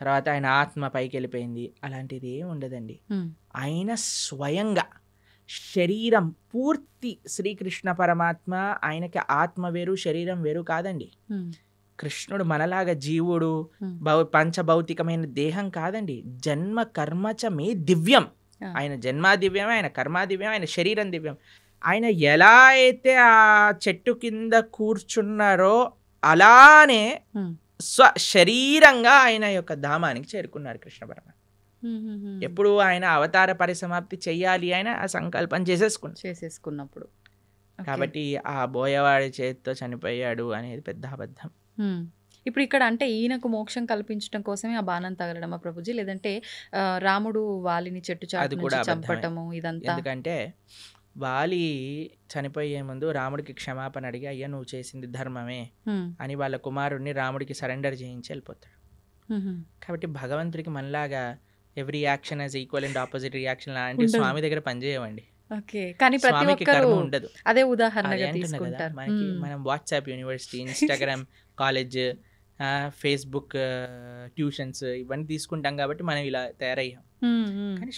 తర్వాత ఆయన ఆత్మ పైకి వెళ్ళిపోయింది అలాంటిది ఏమి ఉండదండి. ఆయన స్వయంగా శరీరం పూర్తి శ్రీకృష్ణ పరమాత్మ, ఆయనకి ఆత్మ వేరు శరీరం వేరు కాదండి. కృష్ణుడు మనలాగా జీవుడు పంచభౌతికమైన దేహం కాదండి. జన్మ కర్మచ మే దివ్యం. ఆయన జన్మ దివ్యం, ఆయన కర్మ దివ్యం, ఆయన శరీరం దివ్యం. ఆయన ఎలా అయితే ఆ చెట్టు కింద కూర్చున్నారో అలానే శరీరంగా ఆయన యొక్క ధామానికి చేరుకున్నారు కృష్ణ పరమాత్మ. ఎప్పుడు ఆయన అవతార పరిసమాప్తి చెయ్యాలి ఆయన ఆ సంకల్పం చేసేసుకున్నప్పుడు. కాబట్టి ఆ బోయవాడి చేతితో చనిపోయాడు అనేది పెద్ద అబద్ధం. ఇప్పుడు ఇక్కడ అంటే ఈయనకు మోక్షం కల్పించడం కోసమే ఆ బాణం తగలడమా ప్రభుజీ, లేదంటే రాముడు వాలిని చెట్టు చాటు అది కూడా నుంచి అబద్ధమే. చంపటము ఇదంతా? ఎందుకంటే వాలి చనిపోయే ముందు రాముడికి క్షమాపణ అడిగి అయ్యా నువ్వు చేసింది ధర్మమే హ్మ్. అని వాళ్ళ కుమారుడిని రాముడికి సరెండర్ చేయించి వెళ్ళిపోతాడు. మ్మ్. కాబట్టి భగవంతుడికి మనలాగా every action as equal and opposite reaction లాంటి ఉండదు. స్వామి దగ్గర పనిచేయమండి. ఓకే, కానీ ప్రతి స్వామికి ఒక్కరు కర్మ ఉండదు. అదే అదే ఉదాహరణగా అంటున్నా కదా, తీసుకుంటారు. మనకి మ్మ్. మనం WhatsApp university, Instagram college, Facebook tuitions ఇవన్నీ తీసుకుంటాం కాబట్టి మనం ఇలా తయారయ్యాం. మ్మ్. మ్మ్. కానీ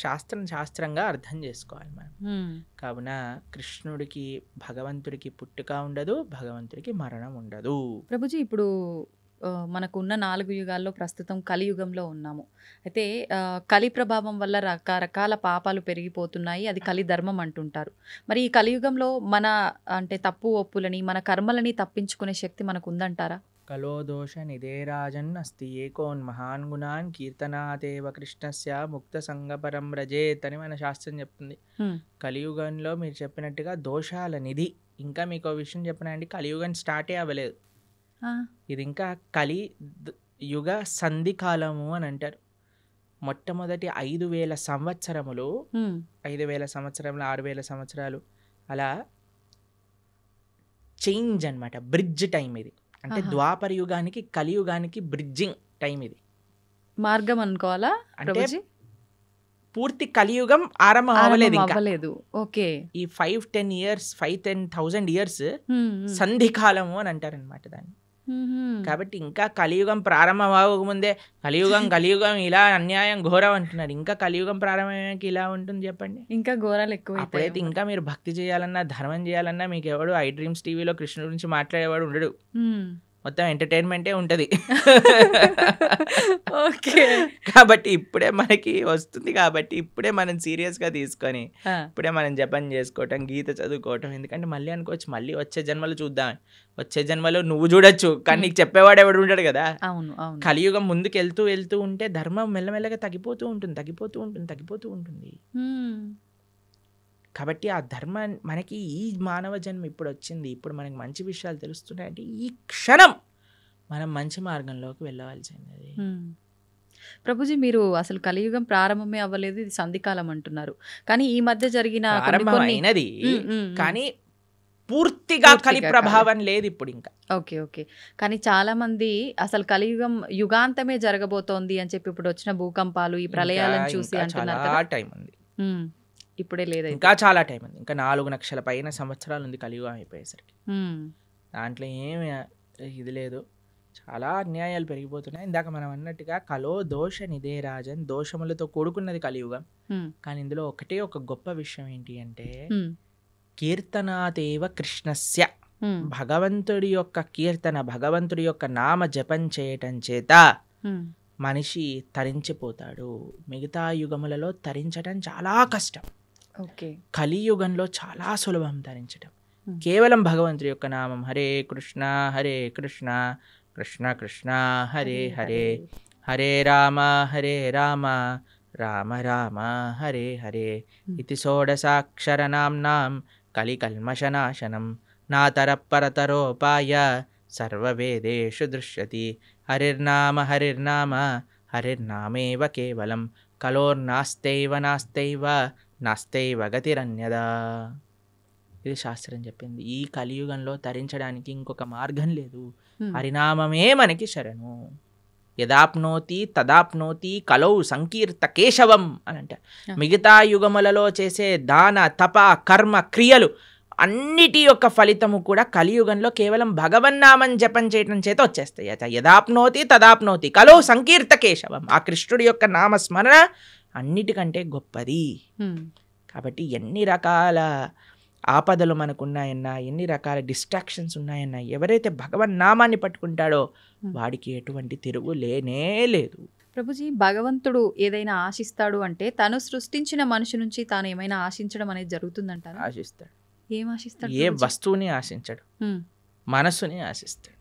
శాస్త్రంగా అర్థం చేసుకోవాలి మనం. మ్మ్. కావున కృష్ణుడికి భగవంతుడికి పుట్టుక ఉండదు, భగవంతుడికి మరణం ఉండదు. ప్రభుజీ ఇప్పుడు మనకున్న 4 యుగాల్లో ప్రస్తుతం కలియుగంలో ఉన్నాము. అయితే కలి ప్రభావం వల్ల రకరకాల పాపాలు పెరిగిపోతున్నాయి, అది కలి ధర్మం అంటుంటారు. మరి ఈ కలియుగంలో మన అంటే తప్పు ఒప్పులని మన కర్మలని తప్పించుకునే శక్తి మనకు ఉందంటారా? కలో దోష నిదేరాజన్ అస్తి ఏకోన్ మహాన్ గుణాన్ కీర్తనాతేవ కృష్ణస్య ముక్త సంగపరం రజేత్ అని మన శాస్త్రం చెప్తుంది. మ్మ్. కలియుగంలో మీరు చెప్పినట్టుగా దోషాల నిధి. ఇంకా మీకు విషయం చెప్పినండి, కలియుగం స్టార్టే అవ్వలేదు. ఆ. ఇది ఇంకా యుగ సంధి కాలము అని అంటారు. మొట్టమొదటి 5,000 సంవత్సరములు, మ్మ్. 5,000 సంవత్సరములు, 6,000 సంవత్సరాలు అలా చేంజ్ అన్నమాట. బ్రిడ్జ్ టైం ఇది. అంటే ఆహా. ద్వాపర యుగానికి కలియుగానికి బ్రిడ్జింగ్ టైం ఇది. మార్గం అనుకోవాలా అంటే ప్రభుజీ? పూర్తి కలియుగం ఆరంభం అవ్వలేదు ఇంకా. అవ్వలేదు. ఓకే. ఈ 5-10 ఇయర్స్ 5,000 ఇయర్స్ మ్మ్. మ్మ్. సంధి కాలము అని అంటారు అనమాట దాన్ని. మ్మ్. కాబట్టి ఇంకా కలియుగం ప్రారంభం అవ్వకముందే కలియుగం ఇలా అన్యాయం ఘోరం అంటున్నారు. ఇంకా కలియుగం ప్రారంభమయ్యాక ఇలా ఉంటుంది చెప్పండి. ఇంకా ఘోరాలు ఎక్కువ. అప్పుడైతే ఇంకా మీరు భక్తి చేయాలన్నా ధర్మం చేయాలన్నా మీకు ఎవడు ఐ డ్రీమ్స్ టీవీలో కృష్ణుడి గురించి మాట్లాడేవాడు ఉండడు. మొత్తం ఎంటర్టైన్మెంటే ఉంటుంది. ఓకే. కాబట్టి ఇప్పుడే మనకి వస్తుంది, కాబట్టి ఇప్పుడే మనం సీరియస్గా తీసుకొని ఇప్పుడే మనం జపం చేసుకోవటం, గీత చదువుకోవటం. ఎందుకంటే మళ్ళీ అనుకోవచ్చు మళ్ళీ వచ్చే జన్మలో చూద్దాం, వచ్చే జన్మలో నువ్వు చూడొచ్చు కానీ నీకు చెప్పేవాడు ఎవడు ఉంటాడు కదా. అవును అవును. కలియుగం ముందుకు వెళ్తూ ఉంటే ధర్మం మెల్లమెల్లగా తగ్గిపోతూ ఉంటుంది. కాబట్టి ఆ ధర్మం మనకి ఈ మానవ జన్మ ఇప్పుడు వచ్చింది, ఇప్పుడు మనకి మంచి విషయాలు తెలుస్తున్నాయంటే ఈ క్షణం మనం మంచి మార్గంలోకి వెళ్ళవలసింది. ప్రభుజీ మీరు అసలు కలియుగం ప్రారంభమే అవ్వలేదు, ఇది సంధికాలం అంటున్నారు. కానీ ఈ మధ్య జరిగిన ప్రారంభమైనది కానీ పూర్తిగా కలి ప్రభావం లేదు ఇప్పుడు ఇంకా. Okay okay. కానీ చాలా మంది అసలు కలియుగం యుగాంతమే జరగబోతోంది అని చెప్పి ఇప్పుడు వచ్చిన భూకంపాలు ఈ ప్రళయాలను చూసి అంటున్నారు కదా. టైం ఉంది, ఇప్పుడే లేదు, ఇంకా చాలా టైం ఉంది. ఇంకా 4 లక్షల పైన సంవత్సరాలు ఉంది కలియుగం అయిపోయేసరికి. దాంట్లో ఏమి ఇది లేదు, చాలా అన్యాయాలు పెరిగిపోతున్నాయి. ఇందాక మనం అన్నట్టుగా కలో దోష నిదే రాజన్, దోషములతో కూడుకున్నది కలియుగం. కానీ ఇందులో ఒక గొప్ప విషయం ఏంటి అంటే కీర్తనాదేవ కృష్ణస్య, భగవంతుడి యొక్క కీర్తన, భగవంతుడి యొక్క నామ జపం చేయటం చేత మనిషి తరించిపోతాడు. మిగతా యుగములలో తరించడం చాలా కష్టం, కలియుగంలో చాలా సులభం తరించడం. కేవలం భగవంతుడి యొక్క నామం హరే కృష్ణ కృష్ణ కృష్ణ హరే హరే, హరే రామ రామ రామ హరే హరే ఇది షోడశాక్షరనామ్నాం కలికల్మషనాశనం నాతరపరతరోపాయ సర్వవేదేషు దృశ్యతి. హరిర్నామ హరిర్నామేవ కేవలం కలోర్నాస్తైవ నాస్తైవ గతిరన్యదా. ఇది శాస్త్రం చెప్పింది. ఈ కలియుగంలో తరించడానికి ఇంకొక మార్గం లేదు, హరినామమే మనకి శరణు. యదాప్నోతి తదాప్నోతి కలౌ సంకీర్త కేశవం అని అంటారు. మిగతా యుగములలో చేసే దాన తప కర్మ క్రియలు అన్నిటి యొక్క ఫలితము కూడా కలియుగంలో కేవలం భగవన్నామం జపం చేయటం చేత వచ్చేస్తాయి. యదాప్నోతి తదాప్నోతి కలౌ సంకీర్త కేశవం, ఆ కృష్ణుడి యొక్క నామస్మరణ అన్నిటికంటే గొప్పది. కాబట్టి ఎన్ని రకాల ఆపదలు మనకున్నాయన్నా, ఎన్ని రకాల డిస్ట్రాక్షన్స్ ఉన్నాయన్నా, ఎవరైతే భగవన్ నామాన్ని పట్టుకుంటాడో వాడికి ఎటువంటి తిరుగు లేనే లేదు. ప్రభుజీ, భగవంతుడు ఏదైనా ఆశిస్తాడు అంటే తను సృష్టించిన మనిషి నుంచి తాను ఏమైనా ఆశించడం అనేది జరుగుతుందంటారా? ఆశిస్తాడు. ఏం ఆశిస్తాడు? ఏ వస్తువుని ఆశించడు, మనసుని ఆశిస్తాడు.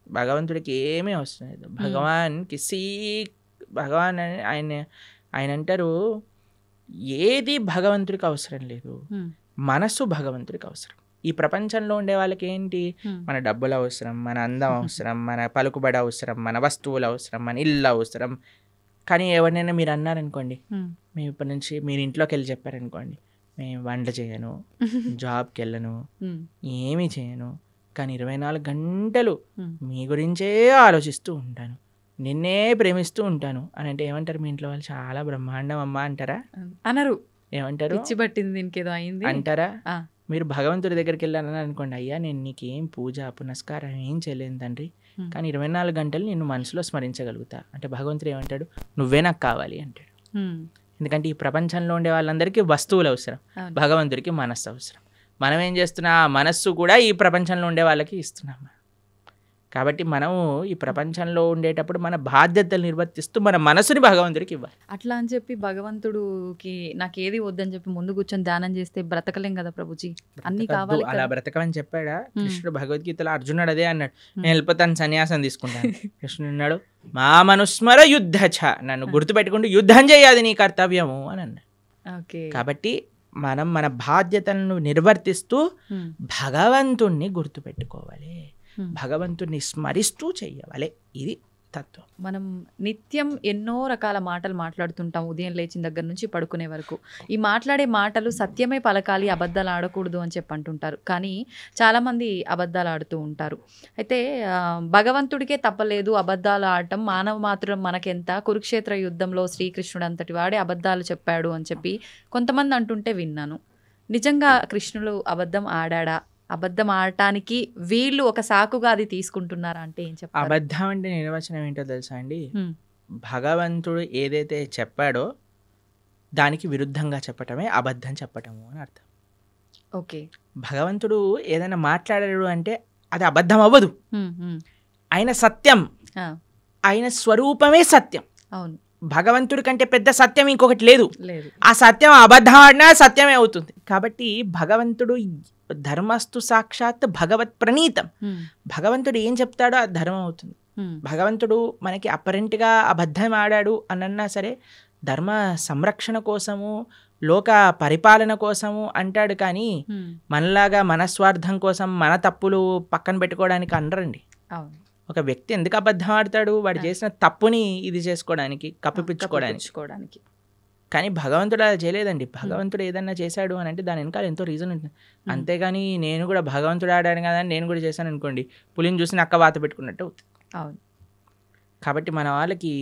భగవంతుడికి ఏమీ అవసరం లేదు. భగవాన్ ఆయన అంటారు ఏది భగవంతుడికి అవసరం లేదు, మనసు భగవంతుడికి అవసరం. ఈ ప్రపంచంలో ఉండే వాళ్ళకి ఏంటి, మన డబ్బులు అవసరం, మన అందం అవసరం, మన పలుకుబడి అవసరం, మన వస్తువులు అవసరం, మన ఇల్లు అవసరం. కానీ ఎవరినైనా మీరు అన్నారనుకోండి, మేము ఇప్పటి నుంచి మీరు ఇంట్లోకి వెళ్ళి చెప్పారనుకోండి, మేము వంట చేయను, జాబ్కి వెళ్ళను, ఏమీ చేయను, కానీ 24 గంటలు మీ గురించే ఆలోచిస్తూ ఉంటాను, నిన్నే ప్రేమిస్తూ ఉంటాను అని అంటే ఏమంటారు మీ ఇంట్లో వాళ్ళు? చాలా బ్రహ్మాండం అమ్మా అంటారా? అనరు. ఏమంటారు? పిచ్చి పట్టింది, దీనికేదో అయింది అంటారా? ఆ. మీరు భగవంతుడి దగ్గరికి వెళ్ళాలని అనుకోండి, అయ్యా నేను నీకేం పూజ పునస్కారం ఏం చేయలేను తండ్రి, కానీ 24 గంటలు నిన్ను మనసులో స్మరించగలుగుతా అంటే భగవంతుడు ఏమంటాడు? నువ్వే నాకు కావాలి అంటాడు. ఎందుకంటే ఈ ప్రపంచంలో ఉండే వాళ్ళందరికీ వస్తువులు అవసరం, భగవంతుడికి మనస్సు అవసరం. మనం ఏం చేస్తున్నా, ఆ మనస్సు కూడా ఈ ప్రపంచంలో ఉండే వాళ్ళకి ఇస్తున్నాం. కాబట్టి మనము ఈ ప్రపంచంలో ఉండేటప్పుడు మన బాధ్యతలు నిర్వర్తిస్తూ మన మనసుని భగవంతుడికి ఇవ్వాలి. అట్లా అని చెప్పి భగవంతుడికి నాకు ఏది వద్దని చెప్పి ముందు కూర్చొని ధ్యానం చేస్తే బ్రతకలేం కదా ప్రభుజీ, అన్ని కావాలి. అలా బ్రతకమని చెప్పాడా కృష్ణుడు? భగవద్గీతలో అర్జునుడు అదే అన్నాడు, నేను వెళ్ళిపోతాను, సన్యాసం తీసుకుంటాను. కృష్ణుడు అన్నాడు, మా మనుస్మర యుద్ధ చ, నన్ను గుర్తుపెట్టుకుంటూ యుద్ధం చేయాలి నీ కర్తవ్యము అని అన్నాడు. కాబట్టి మనం మన బాధ్యతలను నిర్వర్తిస్తూ భగవంతుణ్ణి గుర్తుపెట్టుకోవాలి, భగవంతుని స్మరిస్తూ చెయ్యాలి. ఇది తత్వం. మనం నిత్యం ఎన్నో రకాల మాటలు మాట్లాడుతుంటాం, ఉదయం లేచిన దగ్గర నుంచి పడుకునే వరకు. ఈ మాట్లాడే మాటలు సత్యమే పలకాలి, అబద్ధాలు ఆడకూడదు అని చెప్పి అంటుంటారు. కానీ చాలామంది అబద్ధాలు ఆడుతూ ఉంటారు. అయితే భగవంతుడికే తప్పలేదు అబద్ధాలు ఆడటం, మానవ మాత్రం మనకెంత, కురుక్షేత్ర యుద్ధంలో శ్రీకృష్ణుడు అంతటి వాడే అబద్ధాలు చెప్పాడు అని చెప్పి కొంతమంది అంటుంటే విన్నాను. నిజంగా కృష్ణుడు అబద్ధం ఆడా? అబద్ధం ఆడటానికి వీళ్ళు ఒక సాకుగా అది తీసుకుంటున్నారా అంటే ఏం చెప్పారు? అబద్ధం అంటే నిర్వచనం ఏంటో తెలుసా అండి? భగవంతుడు ఏదైతే చెప్పాడో దానికి విరుద్ధంగా చెప్పటమే అబద్ధం చెప్పటము అని అర్థం. ఓకే. భగవంతుడు ఏదైనా మాట్లాడాడు అంటే అది అబద్ధం అవ్వదు. ఆయన సత్యం, ఆయన స్వరూపమే సత్యం. అవును. భగవంతుడి కంటే పెద్ద సత్యం ఇంకొకటి లేదు. ఆ సత్యం అబద్ధం ఆడినా సత్యమే అవుతుంది. కాబట్టి భగవంతుడు ధర్మస్తు సాక్షాత్ భగవత్ ప్రణీతం. భగవంతుడు ఏం చెప్తాడో అది ధర్మం అవుతుంది. భగవంతుడు మనకి అపరెంట్గా అబద్ధం ఆడాడు అనన్నా సరే ధర్మ సంరక్షణ కోసము, లోక పరిపాలన కోసము అంటాడు. కానీ మనలాగా మన స్వార్థం కోసం మన తప్పులు పక్కన పెట్టుకోవడానికి అనరండి. ఒక వ్యక్తి ఎందుకు అబద్ధం ఆడతాడు? వాడు చేసిన తప్పుని ఇది చేసుకోవడానికి, కప్పిపుచ్చుకోవడానికి. కానీ భగవంతుడు అలా చేయలేదండి. భగవంతుడు ఏదన్నా చేశాడు అని అంటే దాని వెనకాల ఎంతో రీజన్ ఉంటుంది. అంతేగాని నేను కూడా భగవంతుడు ఆడాను కదా అని నేను కూడా చేశాను అనుకోండి, పులిని చూసి నక్క వాత పెట్టుకున్నట్టు అవుతుంది. కాబట్టి మన వాళ్ళకి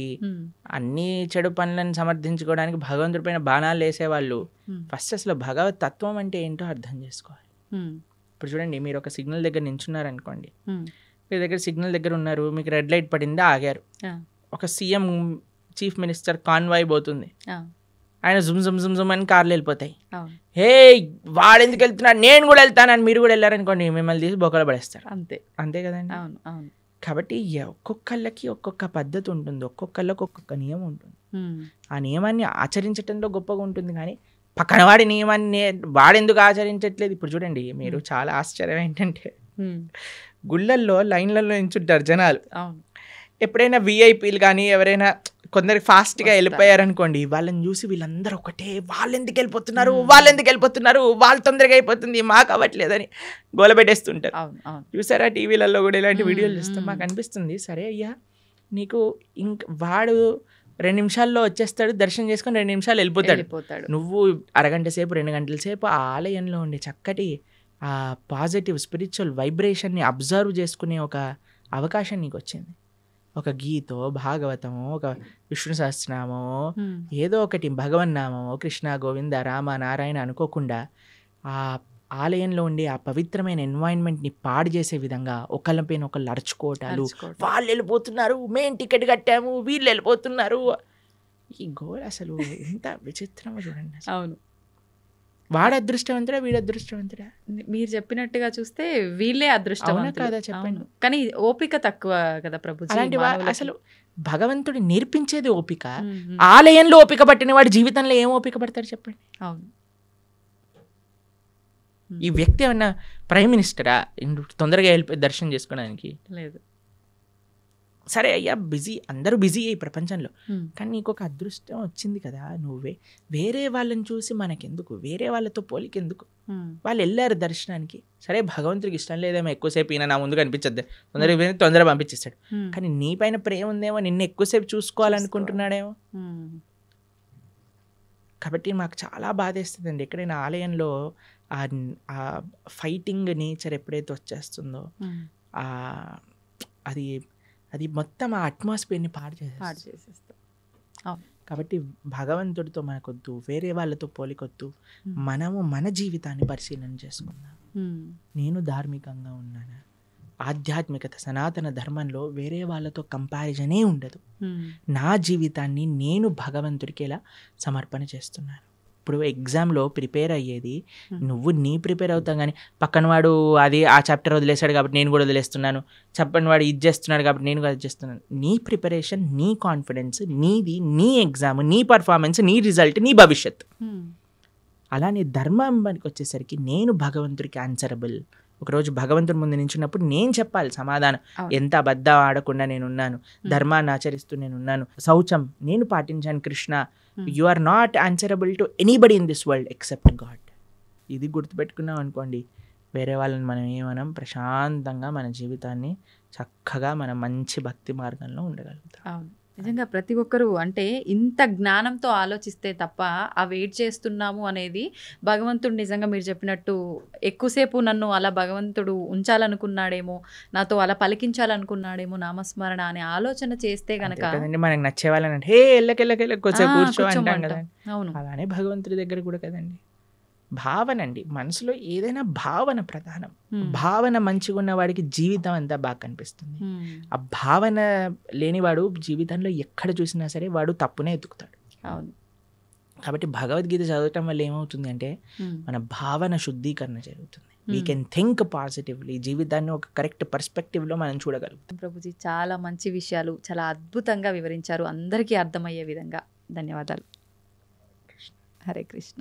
అన్ని చెడు పనులను సమర్థించుకోవడానికి భగవంతుడి పైన బాణాలు వేసేవాళ్ళు ఫస్ట్ అసలు భగవత్ తత్వం అంటే ఏంటో అర్థం చేసుకోవాలి. ఇప్పుడు చూడండి, మీరు ఒక సిగ్నల్ దగ్గర నించున్నారు అనుకోండి, మీ దగ్గర సిగ్నల్ దగ్గర ఉన్నారు, మీకు రెడ్ లైట్ పడింది, ఆగారు. ఒక సీఎం చీఫ్ మినిస్టర్ కాన్వాయ్ పోతుంది, ఆయన జుమ్ జుమ్ జుమ్ జుమ్ అని కార్లు వెళ్ళిపోతాయి. హే వాడెందుకు వెళ్తున్నాడు, నేను కూడా వెళ్తానని మీరు కూడా వెళ్ళారనుకోండి, మిమ్మల్ని తీసి బొక్కలు పడేస్తారు. అంతే కదండి. కాబట్టి ఒక్కొక్కళ్ళకి ఒక్కొక్క పద్ధతి ఉంటుంది, ఒక్కొక్కళ్ళకి ఒక్కొక్క నియమం ఉంటుంది. ఆ నియమాన్ని ఆచరించడంలో గొప్పగా ఉంటుంది. కానీ పక్కన వాడి నియమాన్ని వాడెందుకు ఆచరించట్లేదు? ఇప్పుడు చూడండి, మీరు చాలా ఆశ్చర్యం ఏంటంటే గుళ్ళల్లో లైన్లలో నించుంటారు జనాలు. ఎప్పుడైనా విఐపీలు కానీ ఎవరైనా కొందరికి ఫాస్ట్గా వెళ్ళిపోయారనుకోండి, వాళ్ళని చూసి వీళ్ళందరూ ఒకటే, వాళ్ళు ఎందుకు వెళ్ళిపోతున్నారు, వాళ్ళు తొందరగా అయిపోతుంది, మాకు అవ్వట్లేదని గోలబెట్టేస్తుంటారు. చూసారా టీవీలలో కూడా ఇలాంటి వీడియోలు చూస్తాం. మాకు అనిపిస్తుంది, సరే అయ్యా నీకు వాడు 2 నిమిషాల్లో వచ్చేస్తాడు, దర్శనం చేసుకొని 2 నిమిషాలు వెళ్ళిపోతాడు. నువ్వు అరగంట సేపు 2 గంటల సేపు ఆ ఆలయంలో ఉండే చక్కటి ఆ పాజిటివ్ స్పిరిచువల్ వైబ్రేషన్ని అబ్జర్వ్ చేసుకునే ఒక అవకాశం నీకు వచ్చింది. ఒక గీతో, భాగవతమో, ఒక విష్ణు సహస్రనామమో, ఏదో ఒకటి భగవన్నామమో, కృష్ణ గోవింద రామ నారాయణ అనుకోకుండా ఆ ఆలయంలో ఉండే ఆ పవిత్రమైన ఎన్వైరన్మెంట్ని పాడు చేసే విధంగా ఒకళ్ళపైన ఒకళ్ళు అరుచుకోవటాలు, వాళ్ళు వెళ్ళిపోతున్నారు, మేం టికెట్ కట్టాము, వీళ్ళు వెళ్ళిపోతున్నారు. ఈ గోల్ అసలు ఎంత విచిత్రమో చూడండి. అవును. వాడు అదృష్టవంతుడా, వీడు అదృష్టవంతుడా? మీరు చెప్పినట్టుగా చూస్తే వీళ్ళే అదృష్టవంతులు కదా, చెప్పండి. కానీ ఓపిక తక్కువ కదా ప్రభుజీ. అలాంటి అసలు భగవంతుడు నేర్పించేది ఓపిక. ఆలయంలో ఓపిక పట్టిన వాడు జీవితంలో ఏం ఓపిక పడతాడు చెప్పండి. అవును. ఈ వ్యక్తి ఏమన్నా ప్రైమ్ మినిస్టరా తొందరగా వెళ్ళిపోయి దర్శనం చేసుకోవడానికి? లేదు. సరే అయ్యా బిజీ, అందరూ బిజీ ఈ ప్రపంచంలో, Hmm. కానీ నీకు ఒక అదృష్టం వచ్చింది కదా, నువ్వే వేరే వాళ్ళని చూసి మనకెందుకు, వేరే వాళ్ళతో పోలికెందుకు, Hmm. వాళ్ళు వెళ్ళారు దర్శనానికి, సరే భగవంతుడికి ఇష్టం లేదేమో ఎక్కువసేపు ఈయన నా ముందు కనిపించద్దు, తొందరగా పంపించేస్తాడు, Hmm. కానీ నీ పైన ప్రేమ ఉందేమో, నిన్ను ఎక్కువసేపు చూసుకోవాలనుకుంటున్నాడేమో. Hmm. కాబట్టి మాకు చాలా బాధేస్తుందండి ఎక్కడైనా ఆలయంలో ఆ ఫైటింగ్ నేచర్ ఎప్పుడైతే వచ్చేస్తుందో, Hmm. ఆ అది అది మొత్తం ఆ అట్మాస్ఫియర్ని పాడు పాడు చేసేస్తుంది. చేసేస్తాం. అవును. కాబట్టి భగవంతుడితో మనకొద్దు, వేరే వాళ్ళతో పోలికొద్దు, Hmm. మనము మన జీవితాన్ని పరిశీలన చేసుకుందాం. Hmm. నేను ధార్మికంగా ఉన్నానా, ఆధ్యాత్మికత సనాతన ధర్మంలో వేరే వాళ్ళతో కంపారిజనే ఉండదు. Hmm. నా జీవితాన్ని నేను భగవంతుడికి ఎలా సమర్పణ చేస్తున్నాను. ఇప్పుడు ఎగ్జామ్లో ప్రిపేర్ అయ్యేది నువ్వు నీ ప్రిపేర్ అవుతాం, కానీ పక్కన వాడు అది ఆ చాప్టర్ వదిలేశాడు కాబట్టి నేను కూడా వదిలేస్తున్నాను, చెప్పని వాడు ఇది చేస్తున్నాడు కాబట్టి నేను కూడా అది చేస్తున్నాను. నీ ప్రిపరేషన్, నీ కాన్ఫిడెన్స్ నీది, నీ ఎగ్జామ్, నీ పర్ఫార్మెన్స్, నీ రిజల్ట్, నీ భవిష్యత్. Hmm. అలానే ధర్మానికి వచ్చేసరికి నేను భగవంతుడికి ఆన్సరబుల్. ఒకరోజు భగవంతుడి ముందు నించున్నప్పుడు నేను చెప్పాలి సమాధానం. అవును. ఎంత అబద్ధం ఆడకుండా నేనున్నాను, ధర్మాన్ని ఆచరిస్తూ నేనున్నాను, శౌచం నేను పాటించాను Krishna. You are not answerable to anybody in this world except God. ఇది గుర్తుపెట్టుకున్నాం అనుకోండి, వేరే వాళ్ళని మనం ఏమనం, ప్రశాంతంగా మన జీవితాన్ని చక్కగా మన మంచి భక్తి మార్గంలో ఉండగలుగుతాం. అవును, నిజంగా ప్రతి ఒక్కరూ అంటే ఇంత జ్ఞానంతో ఆలోచిస్తే తప్ప ఆ వెయిట్ చేస్తున్నాము అనేది భగవంతుడు నిజంగా మీరు చెప్పినట్టు ఎక్కువసేపు నన్ను అలా భగవంతుడు ఉంచాలనుకున్నాడేమో, నాతో అలా పలికించాలనుకున్నాడేమో నామస్మరణ అనే ఆలోచన చేస్తే గనక కదండి మనకి నచ్చే వాళ్ళని అంటే హే ఎల్లకెళ్ళకెళ్ళ కొంచెం కూర్చో అంటాం కూర్చోమంటాం. కదా. అవును. అలానే భగవంతుడి దగ్గర కూడా కదండి, భావన అండి, మనసులో ఏదైనా భావన ప్రధానం. భావన మంచిగా ఉన్న వాడికి జీవితం అంతా బాగా కనిపిస్తుంది. Hmm. ఆ భావన లేనివాడు జీవితంలో ఎక్కడ చూసినా సరే వాడు తప్పునే ఎత్తుకుతాడు. అవును. కాబట్టి భగవద్గీత చదవటం వల్ల ఏమవుతుంది అంటే Hmm. మన భావన శుద్ధీకరణ జరుగుతుంది. వీ కెన్ థింక్ పాజిటివ్లీ, జీవితాన్ని ఒక కరెక్ట్ పర్స్పెక్టివ్లో మనం చూడగలుగుతాం. ప్రభుజీ చాలా మంచి విషయాలు చాలా అద్భుతంగా వివరించారు, అందరికీ అర్థమయ్యే విధంగా. ధన్యవాదాలు. హరే కృష్ణ.